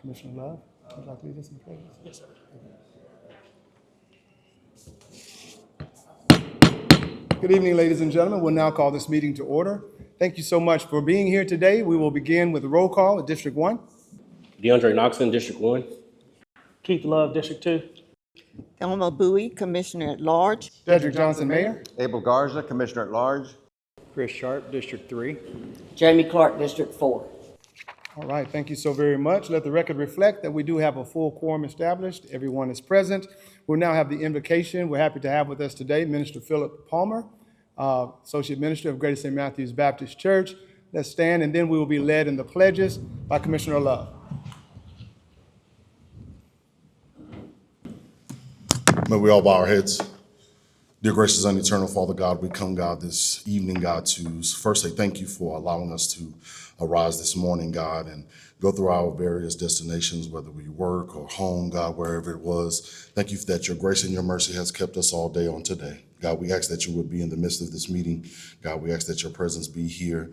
Commissioner Love, would you like to lead us in prayer? Yes, sir. Good evening, ladies and gentlemen. We'll now call this meeting to order. Thank you so much for being here today. We will begin with a roll call at District 1. DeAndre Knoxon, District 1. Keith Love, District 2. Thelma Bowie, Commissioner at Large. Cedric Johnson, Mayor. Abel Garza, Commissioner at Large. Chris Sharp, District 3. Jamie Clark, District 4. All right, thank you so very much. Let the record reflect that we do have a full quorum established. Everyone is present. We'll now have the invocation. We're happy to have with us today Minister Philip Palmer, Associate Minister of Greater St. Matthews Baptist Church. Let's stand, and then we will be led in the pledges by Commissioner Love. May we all bow our heads. Dear gracious and eternal Father God, we come, God, this evening, God, to first say thank you for allowing us to arise this morning, God, and go through our various destinations, whether we work or home, God, wherever it was. Thank you that your grace and your mercy has kept us all day on today. God, we ask that you would be in the midst of this meeting. God, we ask that your presence be here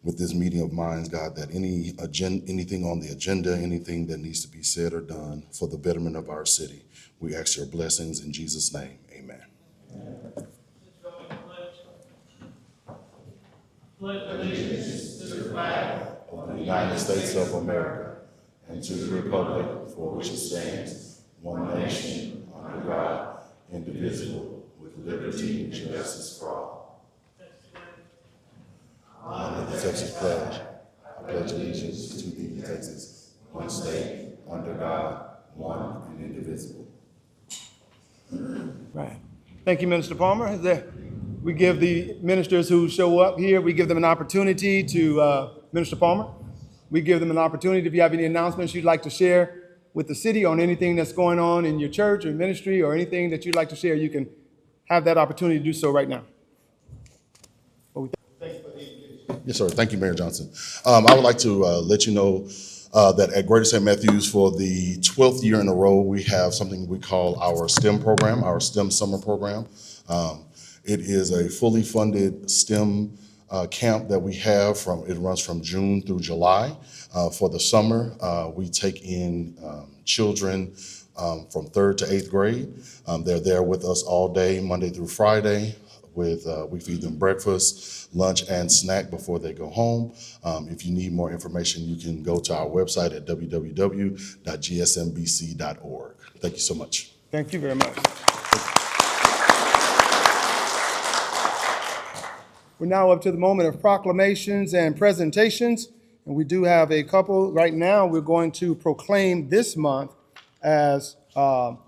with this meeting of minds, God, that anything on the agenda, anything that needs to be said or done for the betterment of our city, we ask your blessings in Jesus' name. Amen. Pledge allegiance to the flag Of the United States of America and to the republic for which it stands, one nation, under God, indivisible, with liberty and justice for all. Honor the Texas pledge. I pledge allegiance to thee, Texas, one state, under God, one and indivisible. Right. Thank you, Minister Palmer. We give the ministers who show up here, we give them an opportunity to, Minister Palmer, we give them an opportunity if you have any announcements you'd like to share with the city on anything that's going on in your church or ministry or anything that you'd like to share, you can have that opportunity to do so right now. Yes, sir. Thank you, Mayor Johnson. I would like to let you know that at Greater St. Matthews, for the 12th year in a row, we have something we call our STEM program, our STEM summer program. It is a fully funded STEM camp that we have it runs from June through July. For the summer, we take in children from 3rd to 8th grade. They're there with us all day, Monday through Friday. We feed them breakfast, lunch, and snack before they go home. If you need more information, you can go to our website at www.gsmbc.org. Thank you so much. Thank you very much. We're now up to the moment of proclamations and presentations, and we do have a couple. Right now, we're going to proclaim this month as Child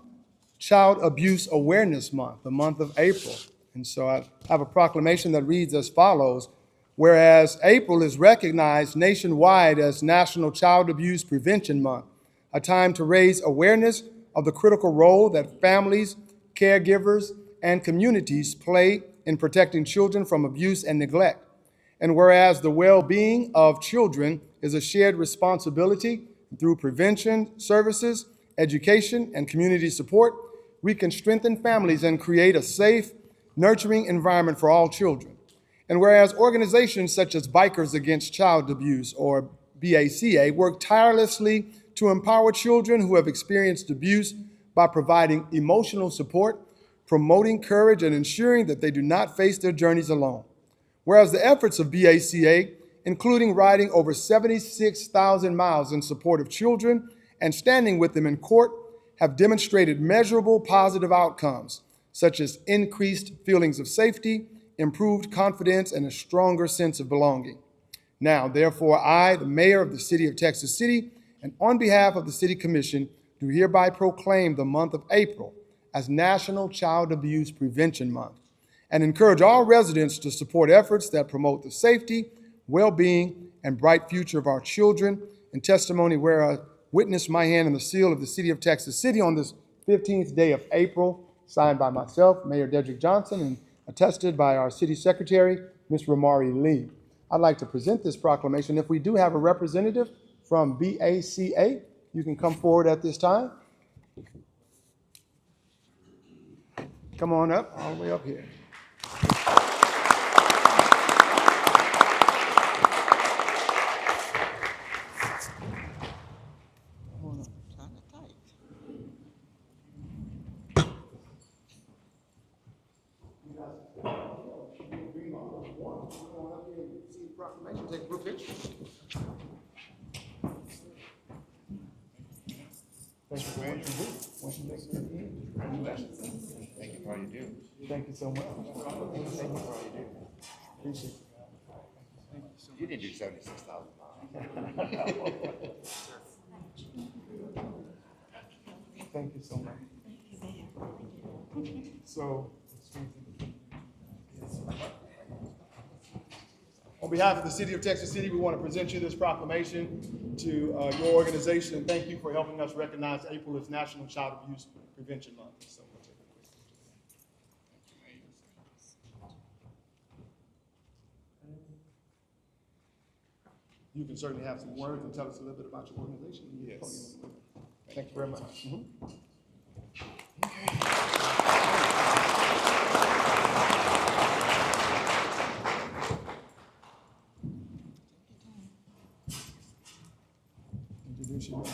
Abuse Awareness Month, the month of April. And so I have a proclamation that reads as follows: whereas April is recognized nationwide as National Child Abuse Prevention Month, a time to raise awareness of the critical role that families, caregivers, and communities play in protecting children from abuse and neglect. And whereas the well-being of children is a shared responsibility, through prevention services, education, and community support, we can strengthen families and create a safe, nurturing environment for all children. And whereas organizations such as Bikers Against Child Abuse, or BACA, work tirelessly to empower children who have experienced abuse by providing emotional support, promoting courage, and ensuring that they do not face their journeys alone. Whereas the efforts of BACA, including riding over 76,000 miles in support of children and standing with them in court, have demonstrated measurable positive outcomes, such as increased feelings of safety, improved confidence, and a stronger sense of belonging. Now, therefore, I, the mayor of the city of Texas City, and on behalf of the City Commission, do hereby proclaim the month of April as National Child Abuse Prevention Month, and encourage all residents to support efforts that promote the safety, well-being, and bright future of our children. In testimony where I witness my hand and the seal of the City of Texas City on this 15th day of April, signed by myself, Mayor Cedric Johnson, and attested by our City Secretary, Ms. Romari Lee. I'd like to present this proclamation. If we do have a representative from BACA, you can come forward at this time. Come on up, all the way up here. Come on proclamation. Take a group picture. Thank you for what you do. What you make it in. Thank you for all you do. Thank you so much. Thank you for all you do. Appreciate it. You didn't do 76,000 Thank you so much. So, on behalf of the City of Texas City, we want to present you this proclamation to your organization, and thank you for helping us recognize April as National Child Abuse Prevention Month. So we'll take a quick picture. You can certainly have some words and tell us a little bit about your organization. Yes. Thank you very much. Introduce you.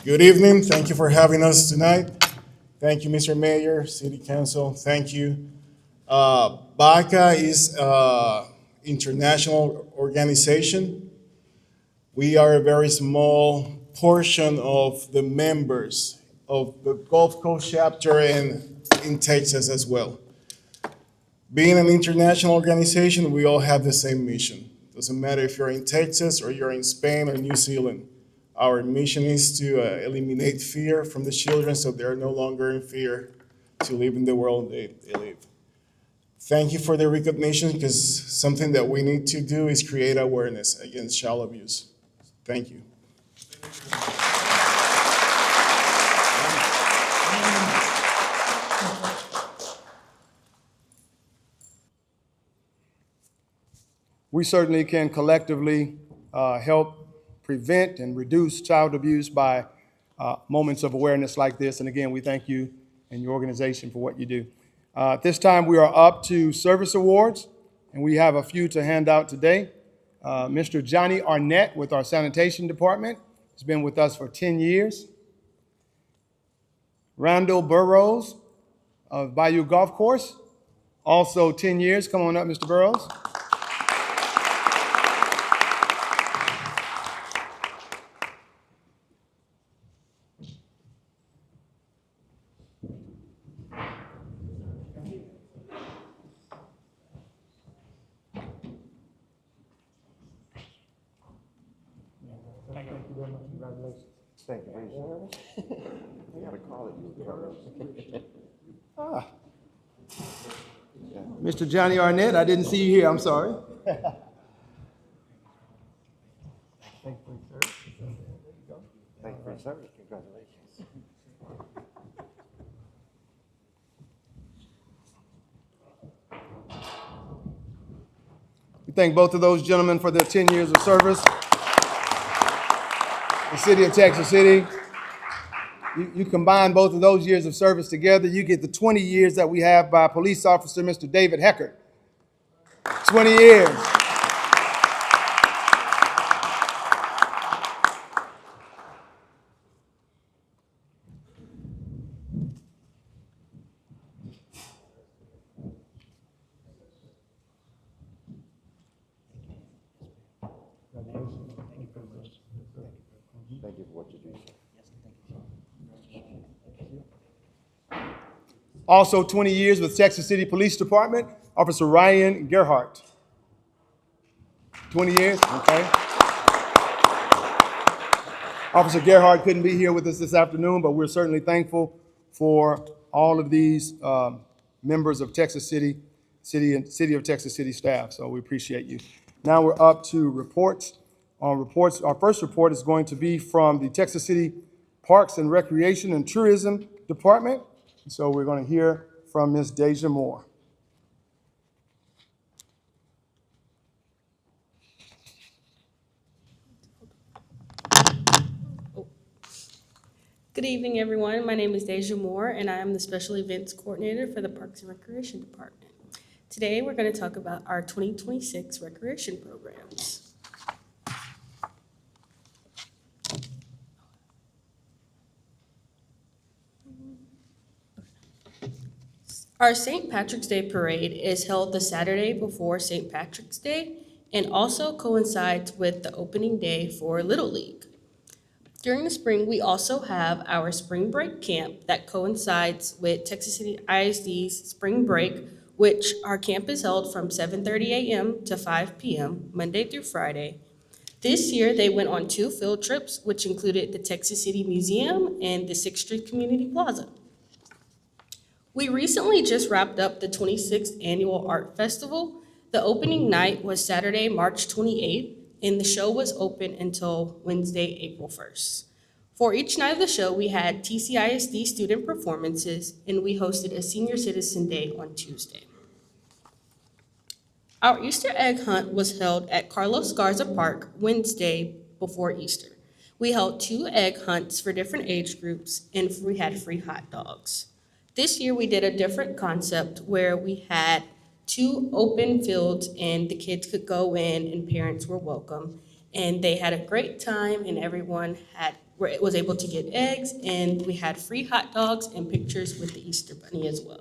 Good evening. Thank you for having us tonight. Thank you, Mr. Mayor, City Council. Thank you. BACA is an international organization. We are a very small portion of the members of the Gulf Coast chapter and in Texas as well. Being an international organization, we all have the same mission. Doesn't matter if you're in Texas or you're in Spain or New Zealand. Our mission is to eliminate fear from the children so they're no longer in fear to live in the world they live. Thank you for the recognition, because something that we need to do is create awareness against child abuse. Thank you. We certainly can collectively help prevent and reduce child abuse by moments of awareness like this. And again, we thank you and your organization for what you do. At this time, we are up to service awards, and we have a few to hand out today. Mr. Johnny Arnett with our sanitation department has been with us for 10 years. Randall Burrows of Bayou Golf Course, also 10 years. Come on up, Mr. Burrows. Thank you. I got a call that you were coming. Mr. Johnny Arnett, I didn't see you here, I'm sorry. Thank you for your service. Congratulations. We thank both of those gentlemen for their 10 years of service. The City of Texas City, you combine both of those years of service together, you get the 20 years that we have by police officer Mr. David Heckert. 20 years. Thank you for what you do, sir. Also 20 years with Texas City Police Department, Officer Ryan Gerhardt. 20 years, okay. Officer Gerhardt couldn't be here with us this afternoon, but we're certainly thankful for all of these members of Texas City of Texas City staff, so we appreciate you. Now we're up to reports. Our first report is going to be from the Texas City Parks and Recreation and Tourism Department. So we're going to hear from Ms. Deja Moore. Good evening, everyone. My name is Deja Moore, and I am the Special Events Coordinator for the Parks and Recreation Department. Today, we're going to talk about our 2026 recreation programs. Our St. Patrick's Day Parade is held the Saturday before St. Patrick's Day and also coincides with the opening day for Little League. During the spring, we also have our spring break camp that coincides with Texas City ISD's spring break, which our camp is held from 7:30 a.m. to 5 p.m., Monday through Friday. This year, they went on 2 field trips, which included the Texas City Museum and the 6th Street Community Plaza. We recently just wrapped up the 26th Annual Art Festival. The opening night was Saturday, March 28th, and the show was open until Wednesday, April 1st. For each night of the show, we had TCISD student performances, and we hosted a senior citizen day on Tuesday. Our Easter egg hunt was held at Carlos Garza Park Wednesday before Easter. We held 2 egg hunts for different age groups, and we had free hot dogs. This year, we did a different concept where we had 2 open fields and the kids could go in and parents were welcome. And they had a great time and everyone was able to get eggs, and we had free hot dogs and pictures with the Easter Bunny as well.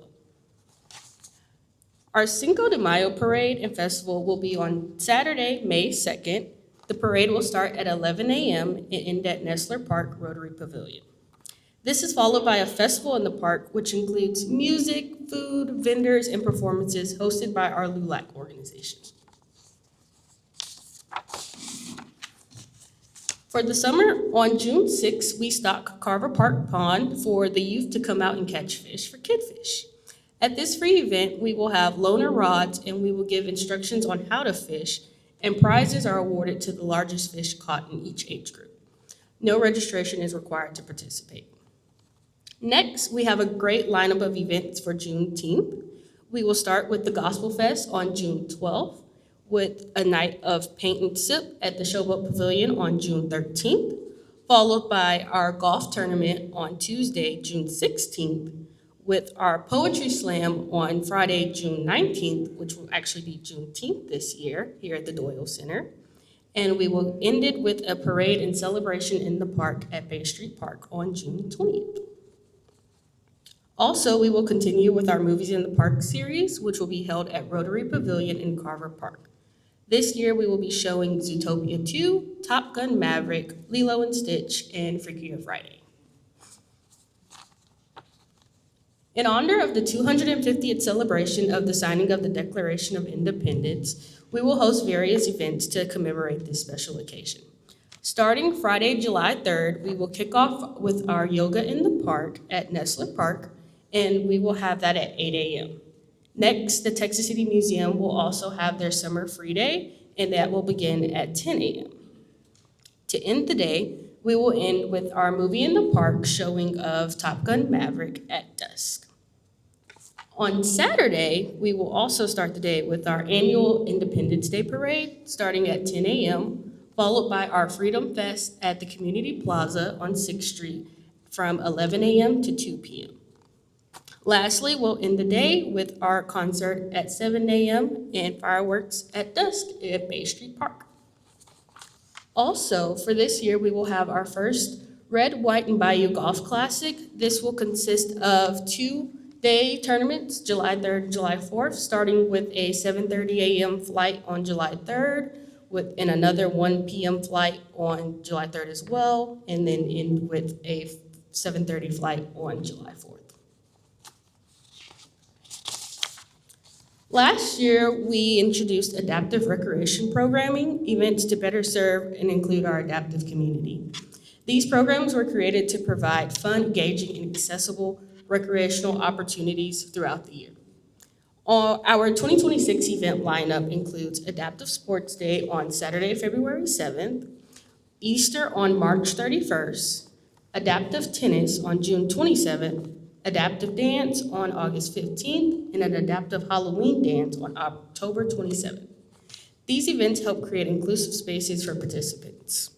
Our Cinco de Mayo Parade and Festival will be on Saturday, May 2nd. The parade will start at 11 a.m. and end at Nestler Park Rotary Pavilion. This is followed by a festival in the park, which includes music, food, vendors, and performances hosted by our LULAC organization. For the summer, on June 6th, we stock Carver Park Pond for the youth to come out and catch fish for Kidfish. At this free event, we will have loaner rods and we will give instructions on how to fish, and prizes are awarded to the largest fish caught in each age group. No registration is required to participate. Next, we have a great lineup of events for Juneteenth. We will start with the Gospel Fest on June 12th, with a night of paint and sip at the Showboat Pavilion on June 13th, followed by our golf tournament on Tuesday, June 16th, with our poetry slam on Friday, June 19th, which will actually be Juneteenth this year here at the Doyle Center. And we will end it with a parade and celebration in the park at Bay Street Park on June 20th. Also, we will continue with our Movies in the Park series, which will be held at Rotary Pavilion in Carver Park. This year, we will be showing Zootopia 2, Top Gun Maverick, Lilo and Stitch, and Freakier Friday. In honor of the 250th celebration of the signing of the Declaration of Independence, we will host various events to commemorate this special occasion. Starting Friday, July 3rd, we will kick off with our Yoga in the Park at Nestler Park, and we will have that at 8 a.m. Next, the Texas City Museum will also have their summer free day, and that will begin at 10 a.m. To end the day, we will end with our Movie in the Park showing of Top Gun Maverick at dusk. On Saturday, we will also start the day with our annual Independence Day Parade, starting at 10 a.m., followed by our Freedom Fest at the Community Plaza on 6th Street from 11 a.m. to 2 p.m. Lastly, we'll end the day with our concert at 7 a.m. and fireworks at dusk at Bay Street Park. Also, for this year, we will have our first Red, White, and Bayou Golf Classic. This will consist of 2-day tournaments, July 3rd and July 4th, starting with a 7:30 a.m. flight on July 3rd, and another 1 p.m. flight on July 3rd as well, and then end with a 7:30 flight on July 4th. Last year, we introduced adaptive recreation programming events to better serve and include our adaptive community. These programs were created to provide fun, engaging, and accessible recreational opportunities throughout the year. Our 2026 event lineup includes Adaptive Sports Day on Saturday, February 7th, Easter on March 31st, Adaptive Tennis on June 27th, Adaptive Dance on August 15th, and an Adaptive Halloween Dance on October 27th. These events help create inclusive spaces for participants.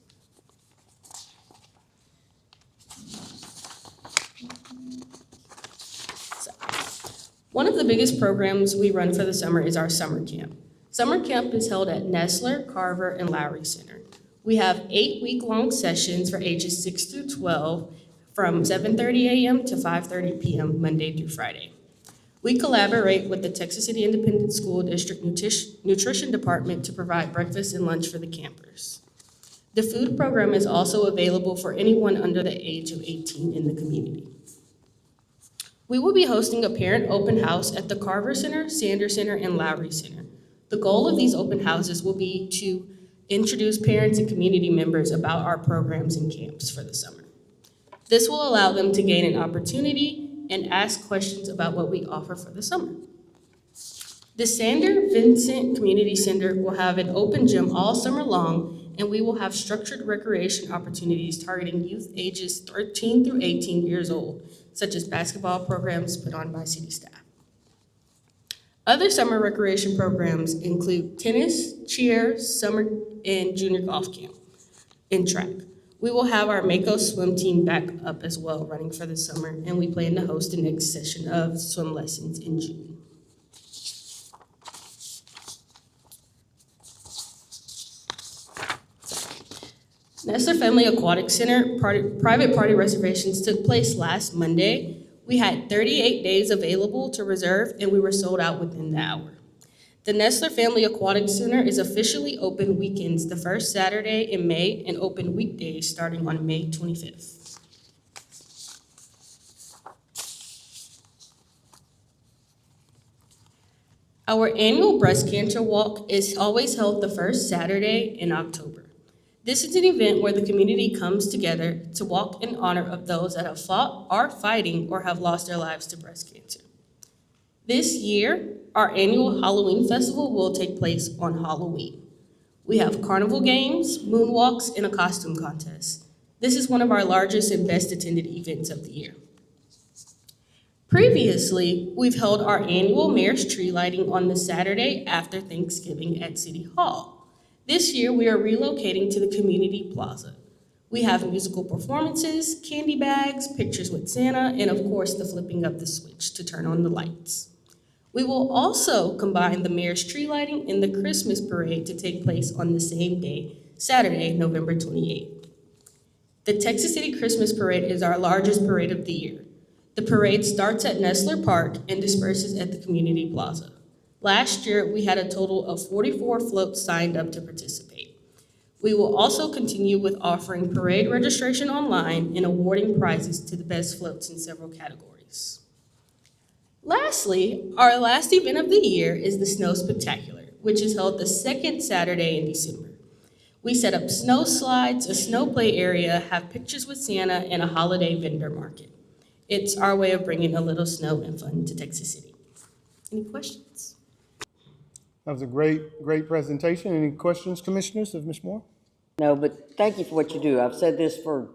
One of the biggest programs we run for the summer is our summer camp. Summer camp is held at Nestler, Carver, and Lowry Center. We have 8-week-long sessions for ages 6 through 12 from 7:30 a.m. to 5:30 p.m. Monday through Friday. We collaborate with the Texas City Independent School District Nutrition Department to provide breakfast and lunch for the campers. The food program is also available for anyone under the age of 18 in the community. We will be hosting a parent open house at the Carver Center, Sanders Center, and Lowry Center. The goal of these open houses will be to introduce parents and community members about our programs and camps for the summer. This will allow them to gain an opportunity and ask questions about what we offer for the summer. The Sander Vincent Community Center will have an open gym all summer long, and we will have structured recreation opportunities targeting youth ages 13 through 18 years old, such as basketball programs put on by city staff. Other summer recreation programs include tennis, cheer, summer and junior golf camp, and track. We will have our Mako swim team back up as well, running for the summer, and we plan to host the next session of swim lessons in June. Nestler Family Aquatic Center private party reservations took place last Monday. We had 38 days available to reserve, and we were sold out within the hour. The Nestler Family Aquatic Center is officially open weekends the first Saturday in May and open weekdays starting on May 25th. Our annual breast cancer walk is always held the first Saturday in October. This is an event where the community comes together to walk in honor of those that have fought, are fighting, or have lost their lives to breast cancer. This year, our annual Halloween festival will take place on Halloween. We have carnival games, moonwalks, and a costume contest. This is one of our largest and best attended events of the year. Previously, we've held our annual Mayor's Tree Lighting on the Saturday after Thanksgiving at City Hall. This year, we are relocating to the Community Plaza. We have musical performances, candy bags, pictures with Santa, and of course, the flipping of the switch to turn on the lights. We will also combine the Mayor's Tree Lighting and the Christmas Parade to take place on the same day, Saturday, November 28th. The Texas City Christmas Parade is our largest parade of the year. The parade starts at Nestler Park and disperses at the Community Plaza. Last year, we had a total of 44 floats signed up to participate. We will also continue with offering parade registration online and awarding prizes to the best floats in several categories. Lastly, our last event of the year is the Snow Spectacular, which is held the second Saturday in December. We set up snow slides, a snow play area, have pictures with Santa, and a holiday vendor market. It's our way of bringing a little snow and fun to Texas City. Any questions? That was a great presentation. Any questions, commissioners, of Ms. Moore? No, but thank you for what you do. I've said this for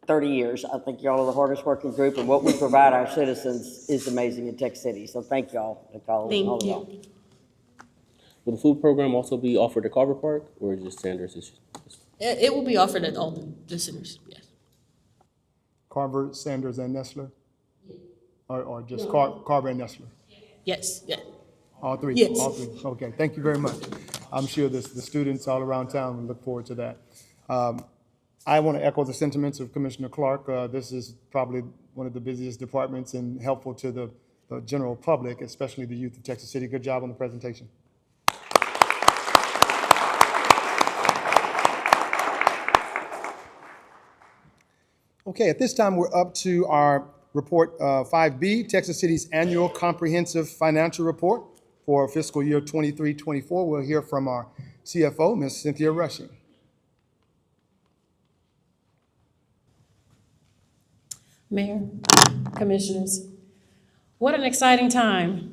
30 years. I think y'all are the hardest working group, and what we provide our citizens is amazing in Texas City. So thank y'all. All Thank of you. y'all. Will the food program also be offered at Carver Park, or is it Sanders? It will be offered at all the centers, yes. Carver, Sanders, and Nestler? Or just Carver and Nestler? Yes, yeah. All three? Yes. All three. Okay, thank you very much. I'm sure the students all around town will look forward to that. I want to echo the sentiments of Commissioner Clark. This is probably one of the busiest departments and helpful to the general public, especially the youth of Texas City. Good job on the presentation. Okay, at this time, we're up to our report 5B, Texas City's annual comprehensive financial report for fiscal year 23-24. We'll hear from our CFO, Ms. Cynthia Rushing. Mayor, Commissioners, what an exciting time.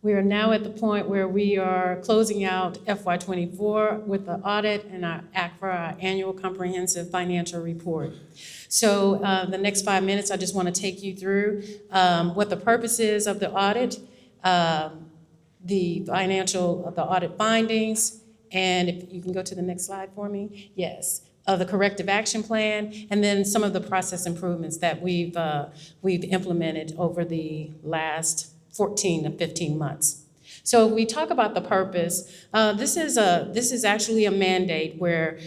We are now at the point where we are closing out FY24 with the audit and our act for our annual comprehensive financial report. So the next 5 minutes, I just want to take you through what the purpose is of the audit, the audit findings, and if you can go to the next slide for me. Yes. The corrective action plan, and then some of the process improvements that we've implemented over the last 14 to 15 months. So if we talk about the purpose, this is actually a mandate where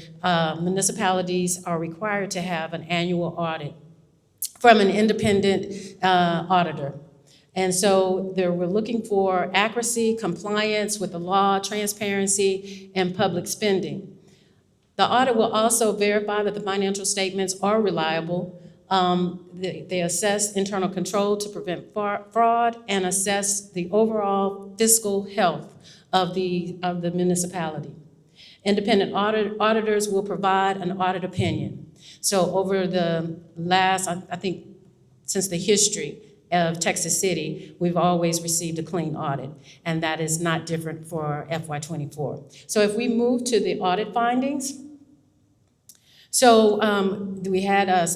municipalities are required to have an annual audit from an independent auditor. And so we're looking for accuracy, compliance with the law, transparency, and public spending. The audit will also verify that the financial statements are reliable. They assess internal control to prevent fraud and assess the overall fiscal health of the municipality. Independent auditors will provide an audit opinion. So over the last, I think, since the history of Texas City, we've always received a clean audit, and that is not different for FY24. So if we move to the audit findings, so we have an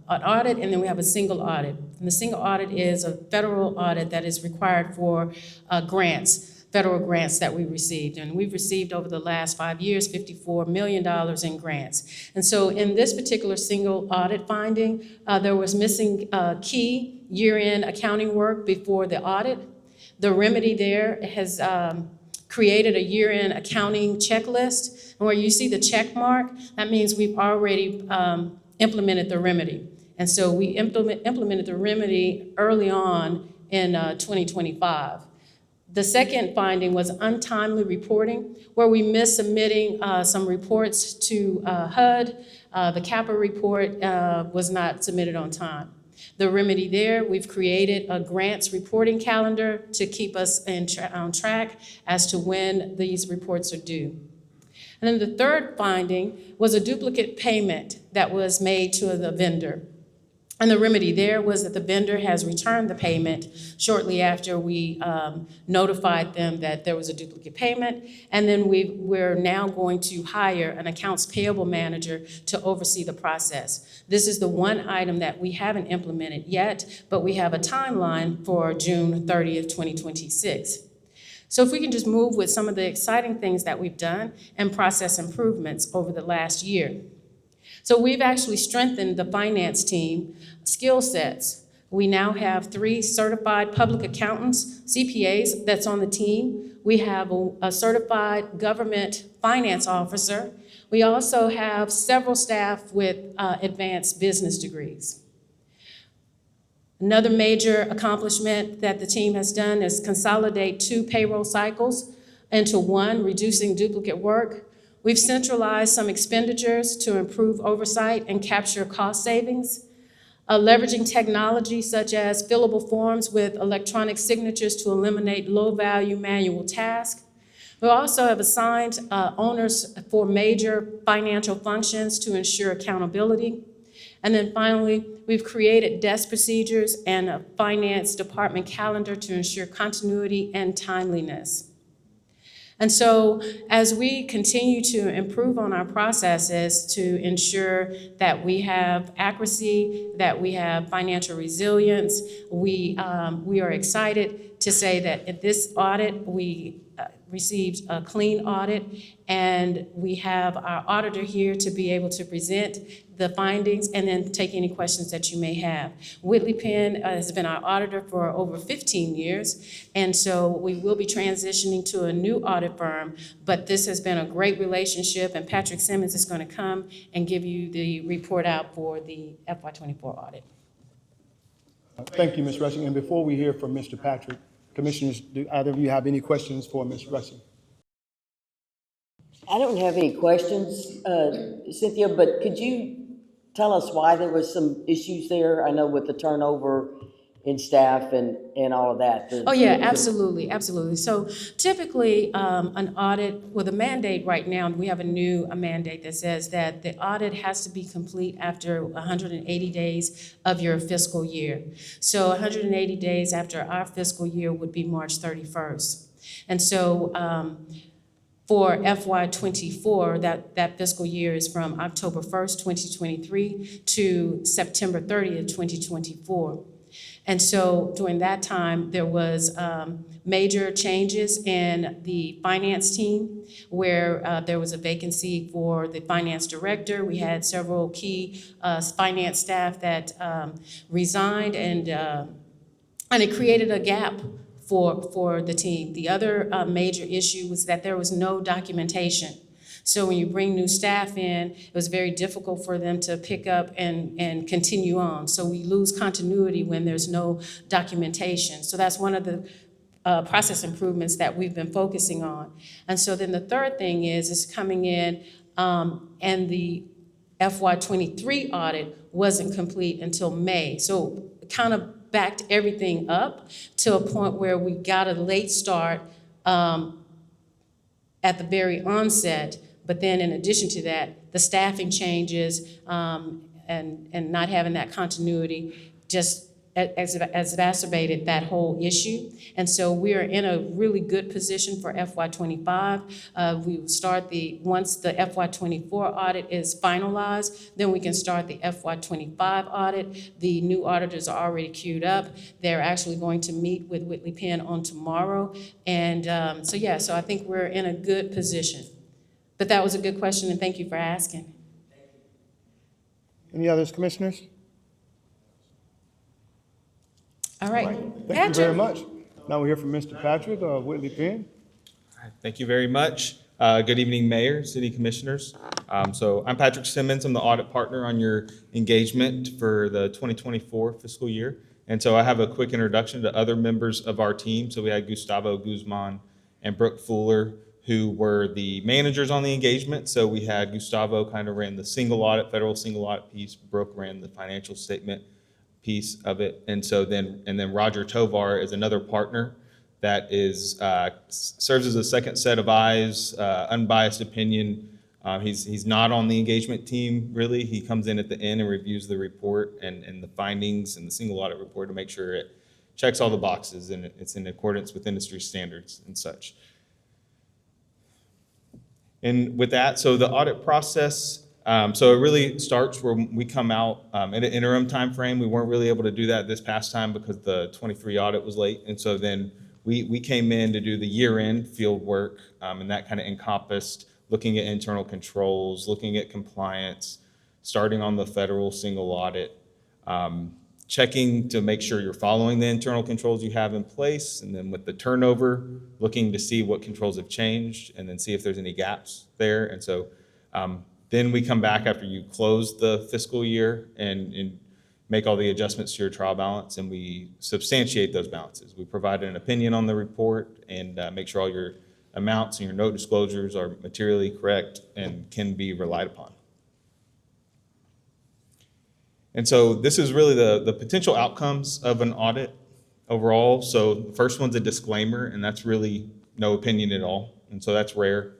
audit, and then we have a single audit. And the single audit is a federal audit that is required for federal grants that we received. And we've received over the last 5 years $54 million in grants. And so in this particular single audit finding, there was missing key year-end accounting work before the audit. The remedy there has created a year-end accounting checklist. And where you see the check mark, that means we've already implemented the remedy. And so we implemented the remedy early on in 2025. The second finding was untimely reporting, where we missed submitting some reports to HUD. The CAPA report was not submitted on time. The remedy there, we've created a grants reporting calendar to keep us on track as to when these reports are due. And then the third finding was a duplicate payment that was made to the vendor. And the remedy there was that the vendor has returned the payment shortly after we notified them that there was a duplicate payment. And then we're now going to hire an accounts payable manager to oversee the process. This is the one item that we haven't implemented yet, but we have a timeline for June 30th, 2026. So if we can just move with some of the exciting things that we've done and process improvements over the last year. So we've actually strengthened the finance team skill sets. We now have 3 certified public accountants, CPAs, that's on the team. We have a certified government finance officer. We also have several staff with advanced business degrees. Another major accomplishment that the team has done is consolidate 2 payroll cycles into one, reducing duplicate work. We've centralized some expenditures to improve oversight and capture cost savings, leveraging technology such as fillable forms with electronic signatures to eliminate low-value manual tasks. We also have assigned owners for major financial functions to ensure accountability. And then finally, we've created desk procedures and a finance department calendar to ensure continuity and timeliness. And so as we continue to improve on our processes to ensure that we have accuracy, that we have financial resilience, we are excited to say that at this audit, we received a clean audit, and we have our auditor here to be able to present the findings and then take any questions that you may have. Whitley Penn has been our auditor for over 15 years, and so we will be transitioning to a new audit firm, but this has been a great relationship, and Patrick Simmons is going to come and give you the report out for the FY24 audit. Thank you, Ms. Rushing. And before we hear from Mr. Patrick, Commissioners, do either of you have any questions for Ms. Rushing? I don't have any questions, Cynthia, but could you tell us why there was some issues there? I know with the turnover in staff and all of that. Oh, yeah, absolutely, absolutely. So typically, an audit, with a mandate right now, we have a new mandate that says that the audit has to be complete after 180 days of your fiscal year. So 180 days after our fiscal year would be March 31st. And so for FY24, that fiscal year is from October 1st, 2023 to September 30th, 2024. And so during that time, there was major changes in the finance team where there was a vacancy for the finance director. We had several key finance staff that resigned, and And it created a gap for the team. The other major issue was that there was no documentation. So when you bring new staff in, it was very difficult for them to pick up and continue on. So we lose continuity when there's no documentation. So that's one of the process improvements that we've been focusing on. And so then the third thing is coming in and the FY23 audit wasn't complete until May. So kind of backed everything up to a point where we got a late start at the very onset. But then in addition to that, the staffing changes and not having that continuity just exacerbated that whole issue. And so we are in a really good position for FY25. We will start once the FY24 audit is finalized, then we can start the FY25 audit. The new auditors are already queued up. They're actually going to meet with Whitley Penn on tomorrow. And so I think we're in a good position. But that was a good question, and thank you for asking. Any others, commissioners? All right. Thank you very much. Now we hear from Mr. Patrick of Whitley Penn. Thank you very much. Good evening, Mayor, City Commissioners. So I'm Patrick Simmons. I'm the audit partner on your engagement for the 2024 fiscal year. And so I have a quick introduction to other members of our team. So we had Gustavo Guzman and Brooke Fuller, who were the managers on the engagement. So we had Gustavo kind of ran the single audit, federal single audit piece. Brooke ran the financial statement piece of it. And then Roger Tovar is another partner that is serves as a second set of eyes, unbiased opinion. He's not on the engagement team, really. He comes in at the end and reviews the report and the findings and the single audit report to make sure it checks all the boxes and it's in accordance with industry standards and such. And with that, so the audit process, so it really starts where we come out in an interim time frame. We weren't really able to do that this past time because the 23 audit was late. And so then we came in to do the year-end field work, and that kind of encompassed looking at internal controls, looking at compliance, starting on the federal single audit, checking to make sure you're following the internal controls you have in place, and then with the turnover, looking to see what controls have changed, and then see if there's any gaps there. And so then we come back after you close the fiscal year and make all the adjustments to your trial balance, and we substantiate those balances. We provide an opinion on the report and make sure all your amounts and your note disclosures are materially correct and can be relied upon. And so this is really the potential outcomes of an audit overall. So the first one's a disclaimer, and that's really no opinion at all. And so that's rare,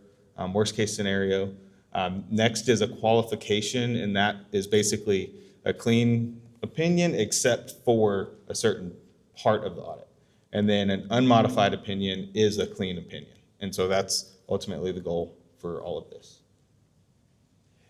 worst case scenario. Next is a qualification, and that is basically a clean opinion except for a certain part of the audit. And then an unmodified opinion is a clean opinion. And so that's ultimately the goal for all of this.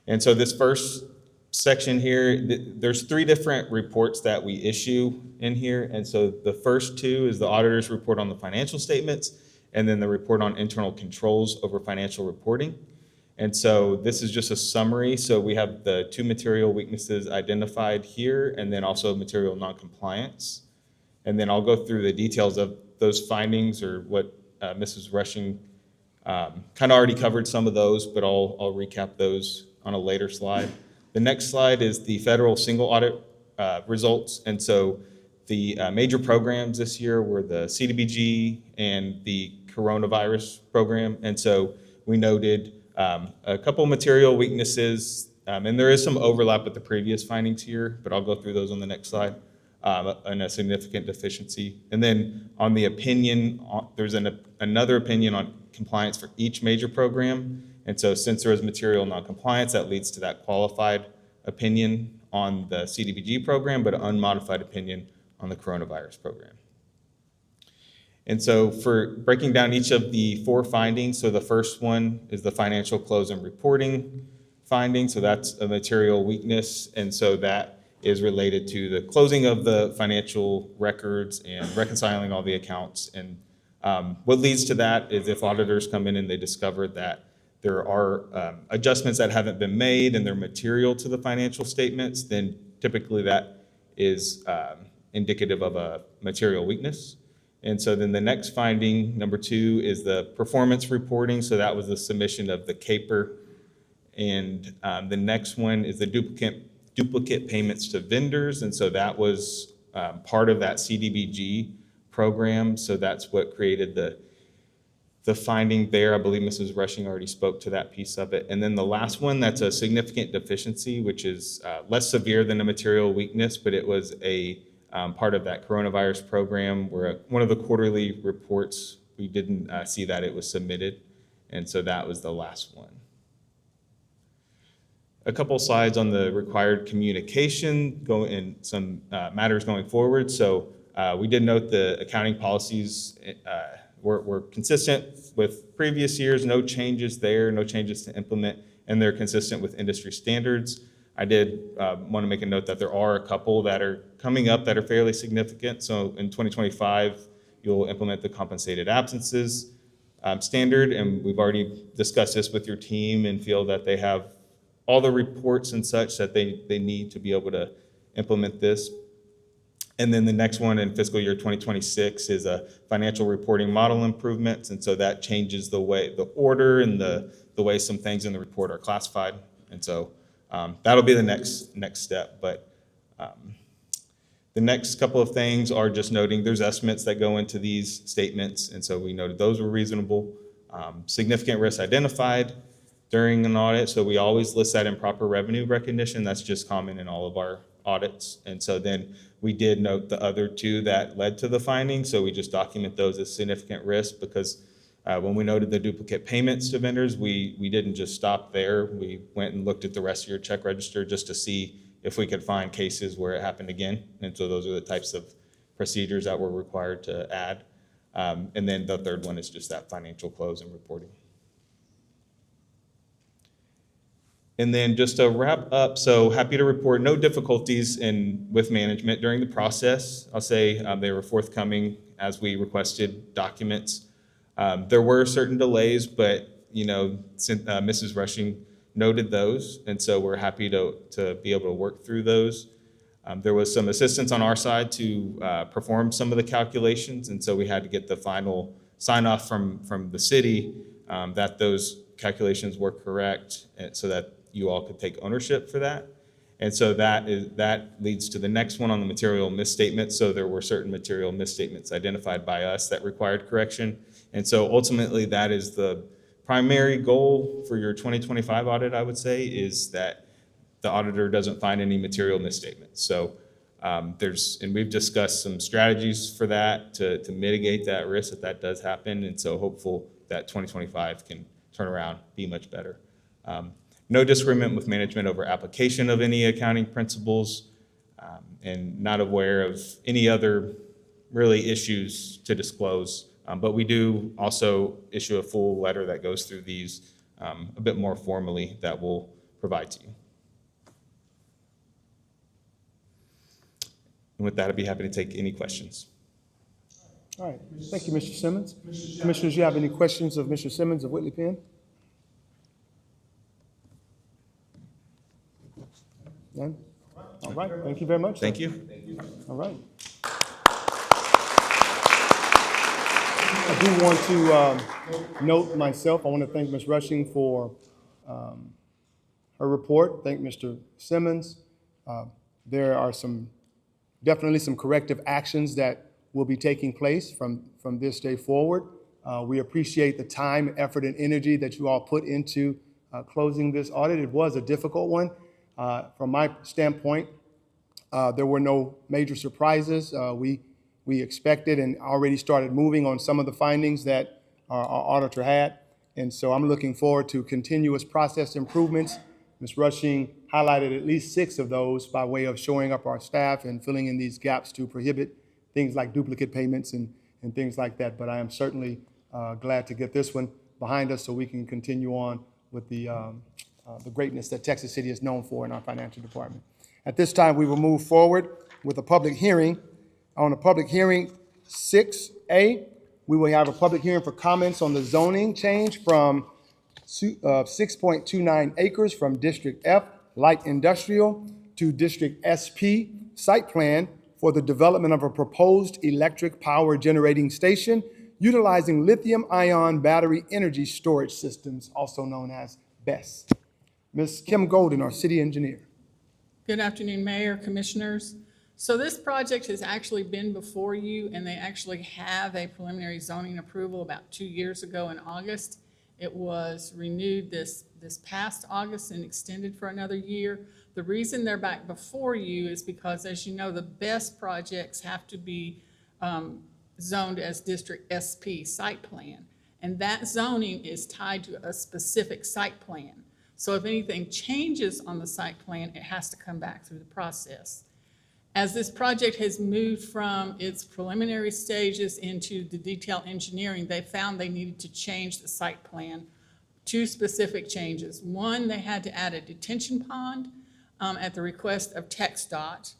And so this first section here, there's 3 different reports that we issue in here. And so the first 2 is the auditor's report on the financial statements, and then the report on internal controls over financial reporting. And so this is just a summary. So we have the 2 material weaknesses identified here, and then also material noncompliance. And then I'll go through the details of those findings, or what Mrs. Rushing kind of already covered some of those, but I'll recap those on a later slide. The next slide is the federal single audit results. And so the major programs this year were the CDBG and the coronavirus program. And so we noted a couple material weaknesses, and there is some overlap with the previous findings here, but I'll go through those on the next slide, and a significant deficiency. And then on the opinion, there's another opinion on compliance for each major program. And so since there is material noncompliance, that leads to that qualified opinion on the CDBG program, but an unmodified opinion on the coronavirus program. And so for breaking down each of the 4 findings, so the first one is the financial close and reporting finding. So that's a material weakness. And so that is related to the closing of the financial records and reconciling all the accounts. And what leads to that is if auditors come in and they discover that there are adjustments that haven't been made and they're material to the financial statements, then typically that is indicative of a material weakness. And so then the next finding, number 2, is the performance reporting. So that was the submission of the CAPER. And the next one is the duplicate payments to vendors. And so that was part of that CDBG program. So that's what created the finding there. I believe Mrs. Rushing already spoke to that piece of it. And then the last one, that's a significant deficiency, which is less severe than a material weakness, but it was a part of that coronavirus program where one of the quarterly reports, we didn't see that it was submitted. And so that was the last one. A couple slides on the required communication and some matters going forward. So we did note the accounting policies were consistent with previous years, no changes there, no changes to implement, and they're consistent with industry standards. I did want to make a note that there are a couple that are coming up that are fairly significant. So in 2025, you'll implement the compensated absences standard, and we've already discussed this with your team and feel that they have all the reports and such that they need to be able to implement this. And then the next one in fiscal year 2026 is a financial reporting model improvements. And so that changes the way, the order and the way some things in the report are classified. And so that'll be the next step. But the next couple of things are just noting there's estimates that go into these statements. And so we noted those were reasonable. Significant risks identified during an audit. So we always list that improper revenue recognition. That's just common in all of our audits. And so then we did note the other 2 that led to the findings. So we just document those as significant risk because when we noted the duplicate payments to vendors, we didn't just stop there. We went and looked at the rest of your check register just to see if we could find cases where it happened again. And so those are the types of procedures that we're required to add. And then the third one is just that financial close and reporting. And then just to wrap up, so happy to report no difficulties with management during the process. I'll say they were forthcoming as we requested documents. There were certain delays, but Mrs. Rushing noted those, and so we're happy to be able to work through those. There was some assistance on our side to perform some of the calculations, and so we had to get the final sign off from the city that those calculations were correct, so that you all could take ownership for that. And so that leads to the next one on the material misstatements. So there were certain material misstatements identified by us that required correction. And so ultimately that is the primary goal for your 2025 audit, I would say, is that the auditor doesn't find any material misstatements. So and we've discussed some strategies for that to mitigate that risk that does happen. And so hopeful that 2025 can turn around, be much better. No disagreement with management over application of any accounting principles, and not aware of any other really issues to disclose. But we do also issue a full letter that goes through these a bit more formally that we'll provide to you. And with that, I'd be happy to take any questions. All right, thank you, Mr. Simmons. Commissioners, you have any questions of Mr. Simmons of Whitley Penn? None? All right, thank you very much. Thank you. All right. I do want to note myself, I want to thank Ms. Rushing for her report. Thank Mr. Simmons. There are definitely some corrective actions that will be taking place from this day forward. We appreciate the time, effort, and energy that you all put into closing this audit. It was a difficult one. From my standpoint, there were no major surprises. We expected and already started moving on some of the findings that our auditor had. And so I'm looking forward to continuous process improvements. Ms. Rushing highlighted at least 6 of those by way of showing up our staff and filling in these gaps to prohibit things like duplicate payments and things like that. But I am certainly glad to get this one behind us so we can continue on with the greatness that Texas City is known for in our financial department. At this time, we will move forward with a public hearing. On a public hearing 6A, we will have a public hearing for comments on the zoning change from 6.29 acres from District F, Light Industrial, to District SP, Site Plan for the development of a proposed electric power generating station utilizing lithium-ion battery energy storage systems, also known as BESS. Ms. Kim Golden, our city engineer. Good afternoon, Mayor, Commissioners. So this project has actually been before you, and they actually have a preliminary zoning approval about 2 years ago in August. It was renewed this past August and extended for another year. The reason they're back before you is because, as you know, the BESS projects have to be zoned as District SP site plan. And that zoning is tied to a specific site plan. So if anything changes on the site plan, it has to come back through the process. As this project has moved from its preliminary stages into the detailed engineering, they found they needed to change the site plan. 2 specific changes. One, they had to add a detention pond at the request of TxDOT,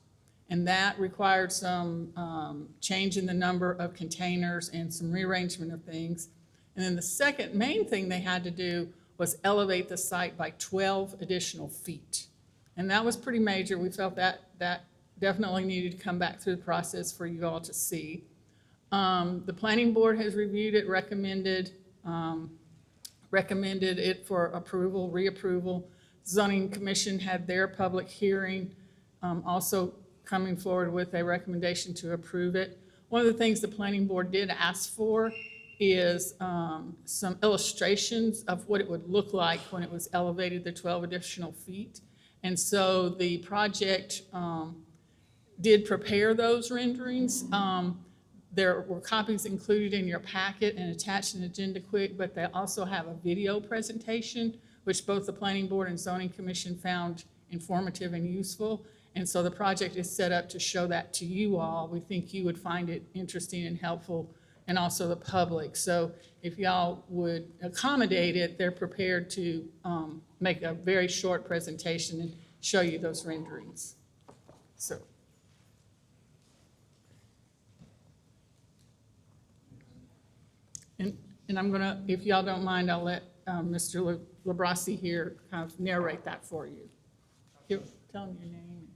and that required some change in the number of containers and some rearrangement of things. And then the second main thing they had to do was elevate the site by 12 additional feet. And that was pretty major. We felt that definitely needed to come back through the process for you all to see. The planning board has reviewed it, recommended it for approval, reapproval. Zoning Commission had their public hearing, also coming forward with a recommendation to approve it. One of the things the planning board did ask for is some illustrations of what it would look like when it was elevated the 12 additional feet. And so the project did prepare those renderings. There were copies included in your packet and attached in Agenda Quick, but they also have a video presentation, which both the Planning Board and Zoning Commission found informative and useful. And so the project is set up to show that to you all. We think you would find it interesting and helpful, and also the public. So if y'all would accommodate it, they're prepared to make a very short presentation and show you those renderings. So. And I'm gonna, if y'all don't mind, I'll let Mr. Labrasi here kind of narrate that for you. Tell him your name.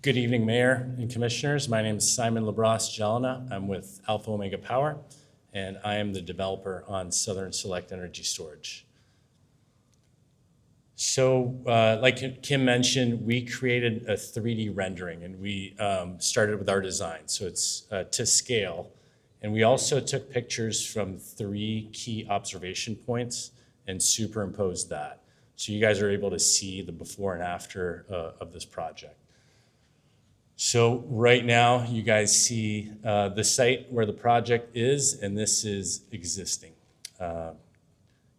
Good evening, Mayor and Commissioners. My name is Simon Labrosse Jalina. I'm with Alpha Omega Power, and I am the developer on Southern Select Energy Storage. So like Kim mentioned, we created a 3D rendering, and we started with our design. So it's to scale. And we also took pictures from 3 key observation points and superimposed that. So you guys are able to see the before and after of this project. So right now, you guys see the site where the project is, and this is existing.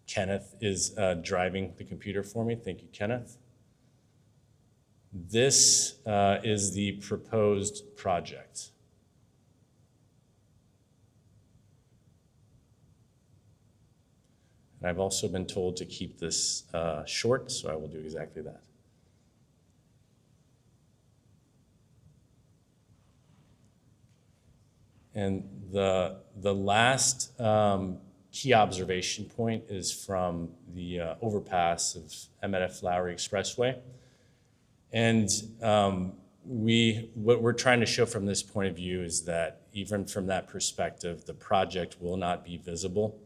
Kenneth is driving the computer for me. Thank you, Kenneth. This is the proposed project. And I've also been told to keep this short, so I will do exactly that. And the last key observation point is from the overpass of M.F. Lowry Expressway. And what we're trying to show from this point of view is that even from that perspective, the project will not be visible.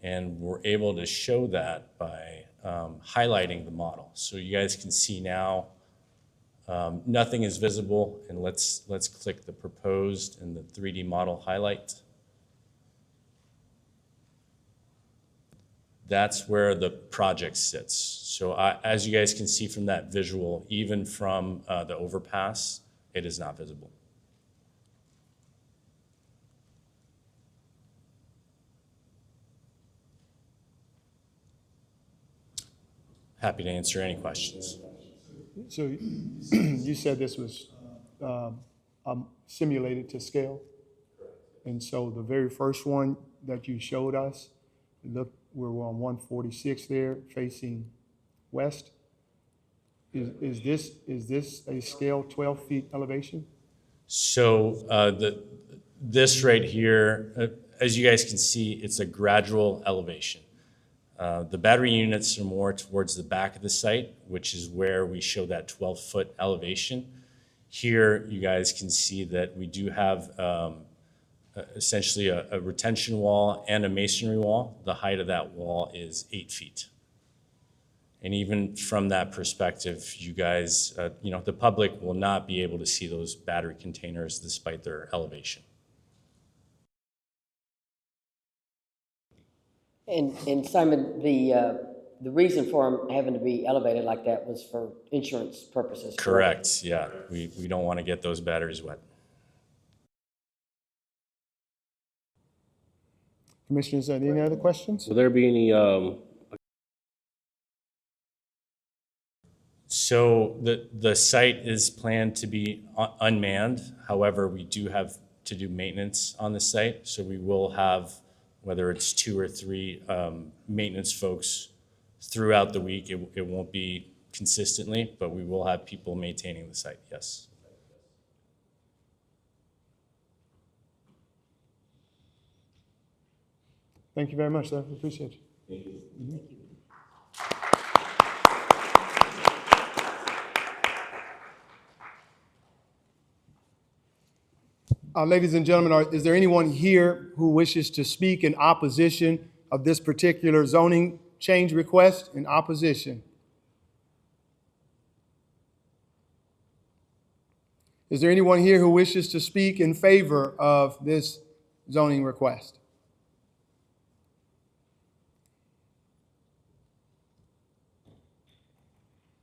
And we're able to show that by highlighting the model. So you guys can see now nothing is visible, and let's click the proposed and the 3D model highlight. That's where the project sits. So as you guys can see from that visual, even from the overpass, it is not visible. Happy to answer any questions. So you said this was simulated to scale? And so the very first one that you showed us, look, we're on 146 there, facing west. Is this a scale 12 feet elevation? So this right here, as you guys can see, it's a gradual elevation. The battery units are more towards the back of the site, which is where we show that 12-foot elevation. Here, you guys can see that we do have essentially a retention wall and a masonry wall. The height of that wall is 8 feet. And even from that perspective, you guys, the public will not be able to see those battery containers despite their elevation. And Simon, the reason for them having to be elevated like that was for insurance purposes. Correct, yeah. We don't want to get those batteries wet. Commissioners, are there any other questions? Will there be any, So the site is planned to be unmanned. However, we do have to do maintenance on the site. So we will have, whether it's 2 or 3 maintenance folks throughout the week. It won't be consistently, but we will have people maintaining the site, yes. Thank you very much, sir. We appreciate you. Thank you. Ladies and gentlemen, is there anyone here who wishes to speak in opposition of this particular zoning change request? In opposition? Is there anyone here who wishes to speak in favor of this zoning request?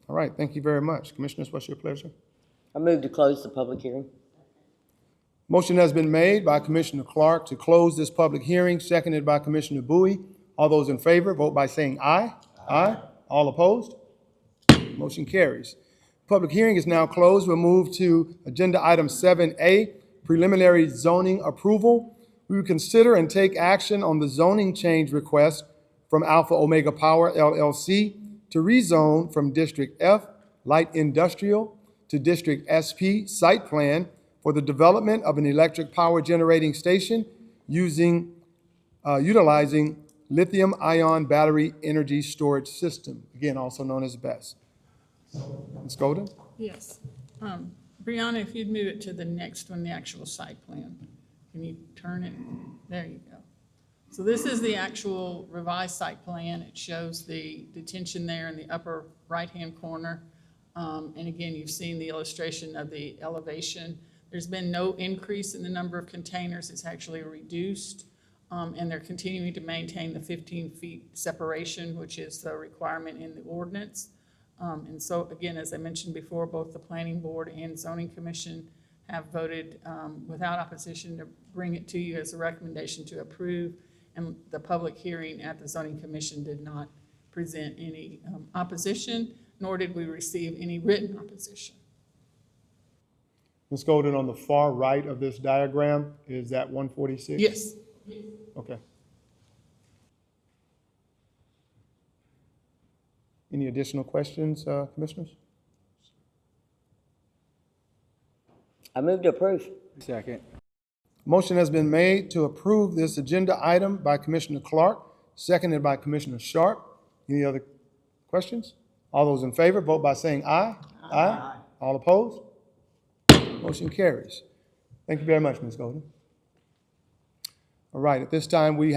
All right, thank you very much. Commissioners, what's your pleasure? I move to close the public hearing. Motion has been made by Commissioner Clark to close this public hearing, seconded by Commissioner Bowie. All those in favor, vote by saying aye. Aye. All opposed? Motion carries. Public hearing is now closed. We'll move to agenda item 7A, preliminary zoning approval. We will consider and take action on the zoning change request from Alpha Omega Power LLC to rezone from District F, Light Industrial, to District SP, Site Plan, for the development of an electric power generating station utilizing lithium-ion battery energy storage system, again, also known as BESS. Ms. Golden? Yes. Brianna, if you'd move it to the next one, the actual site plan. Can you turn it? There you go. So this is the actual revised site plan. It shows the detention there in the upper right-hand corner. And again, you've seen the illustration of the elevation. There's been no increase in the number of containers. It's actually reduced. And they're continuing to maintain the 15 feet separation, which is the requirement in the ordinance. And so again, as I mentioned before, both the Planning Board and Zoning Commission have voted without opposition to bring it to you as a recommendation to approve. And the public hearing at the Zoning Commission did not present any opposition, nor did we receive any written opposition. Ms. Golden, on the far right of this diagram, is that 146? Yes. Okay. Any additional questions, commissioners? I move to approve. Second. Motion has been made to approve this agenda item by Commissioner Clark, seconded by Commissioner Sharp. Any other questions? All those in favor, vote by saying aye. Aye. All opposed? Motion carries. Thank you very much, Ms. Golden. All right, at this time, we're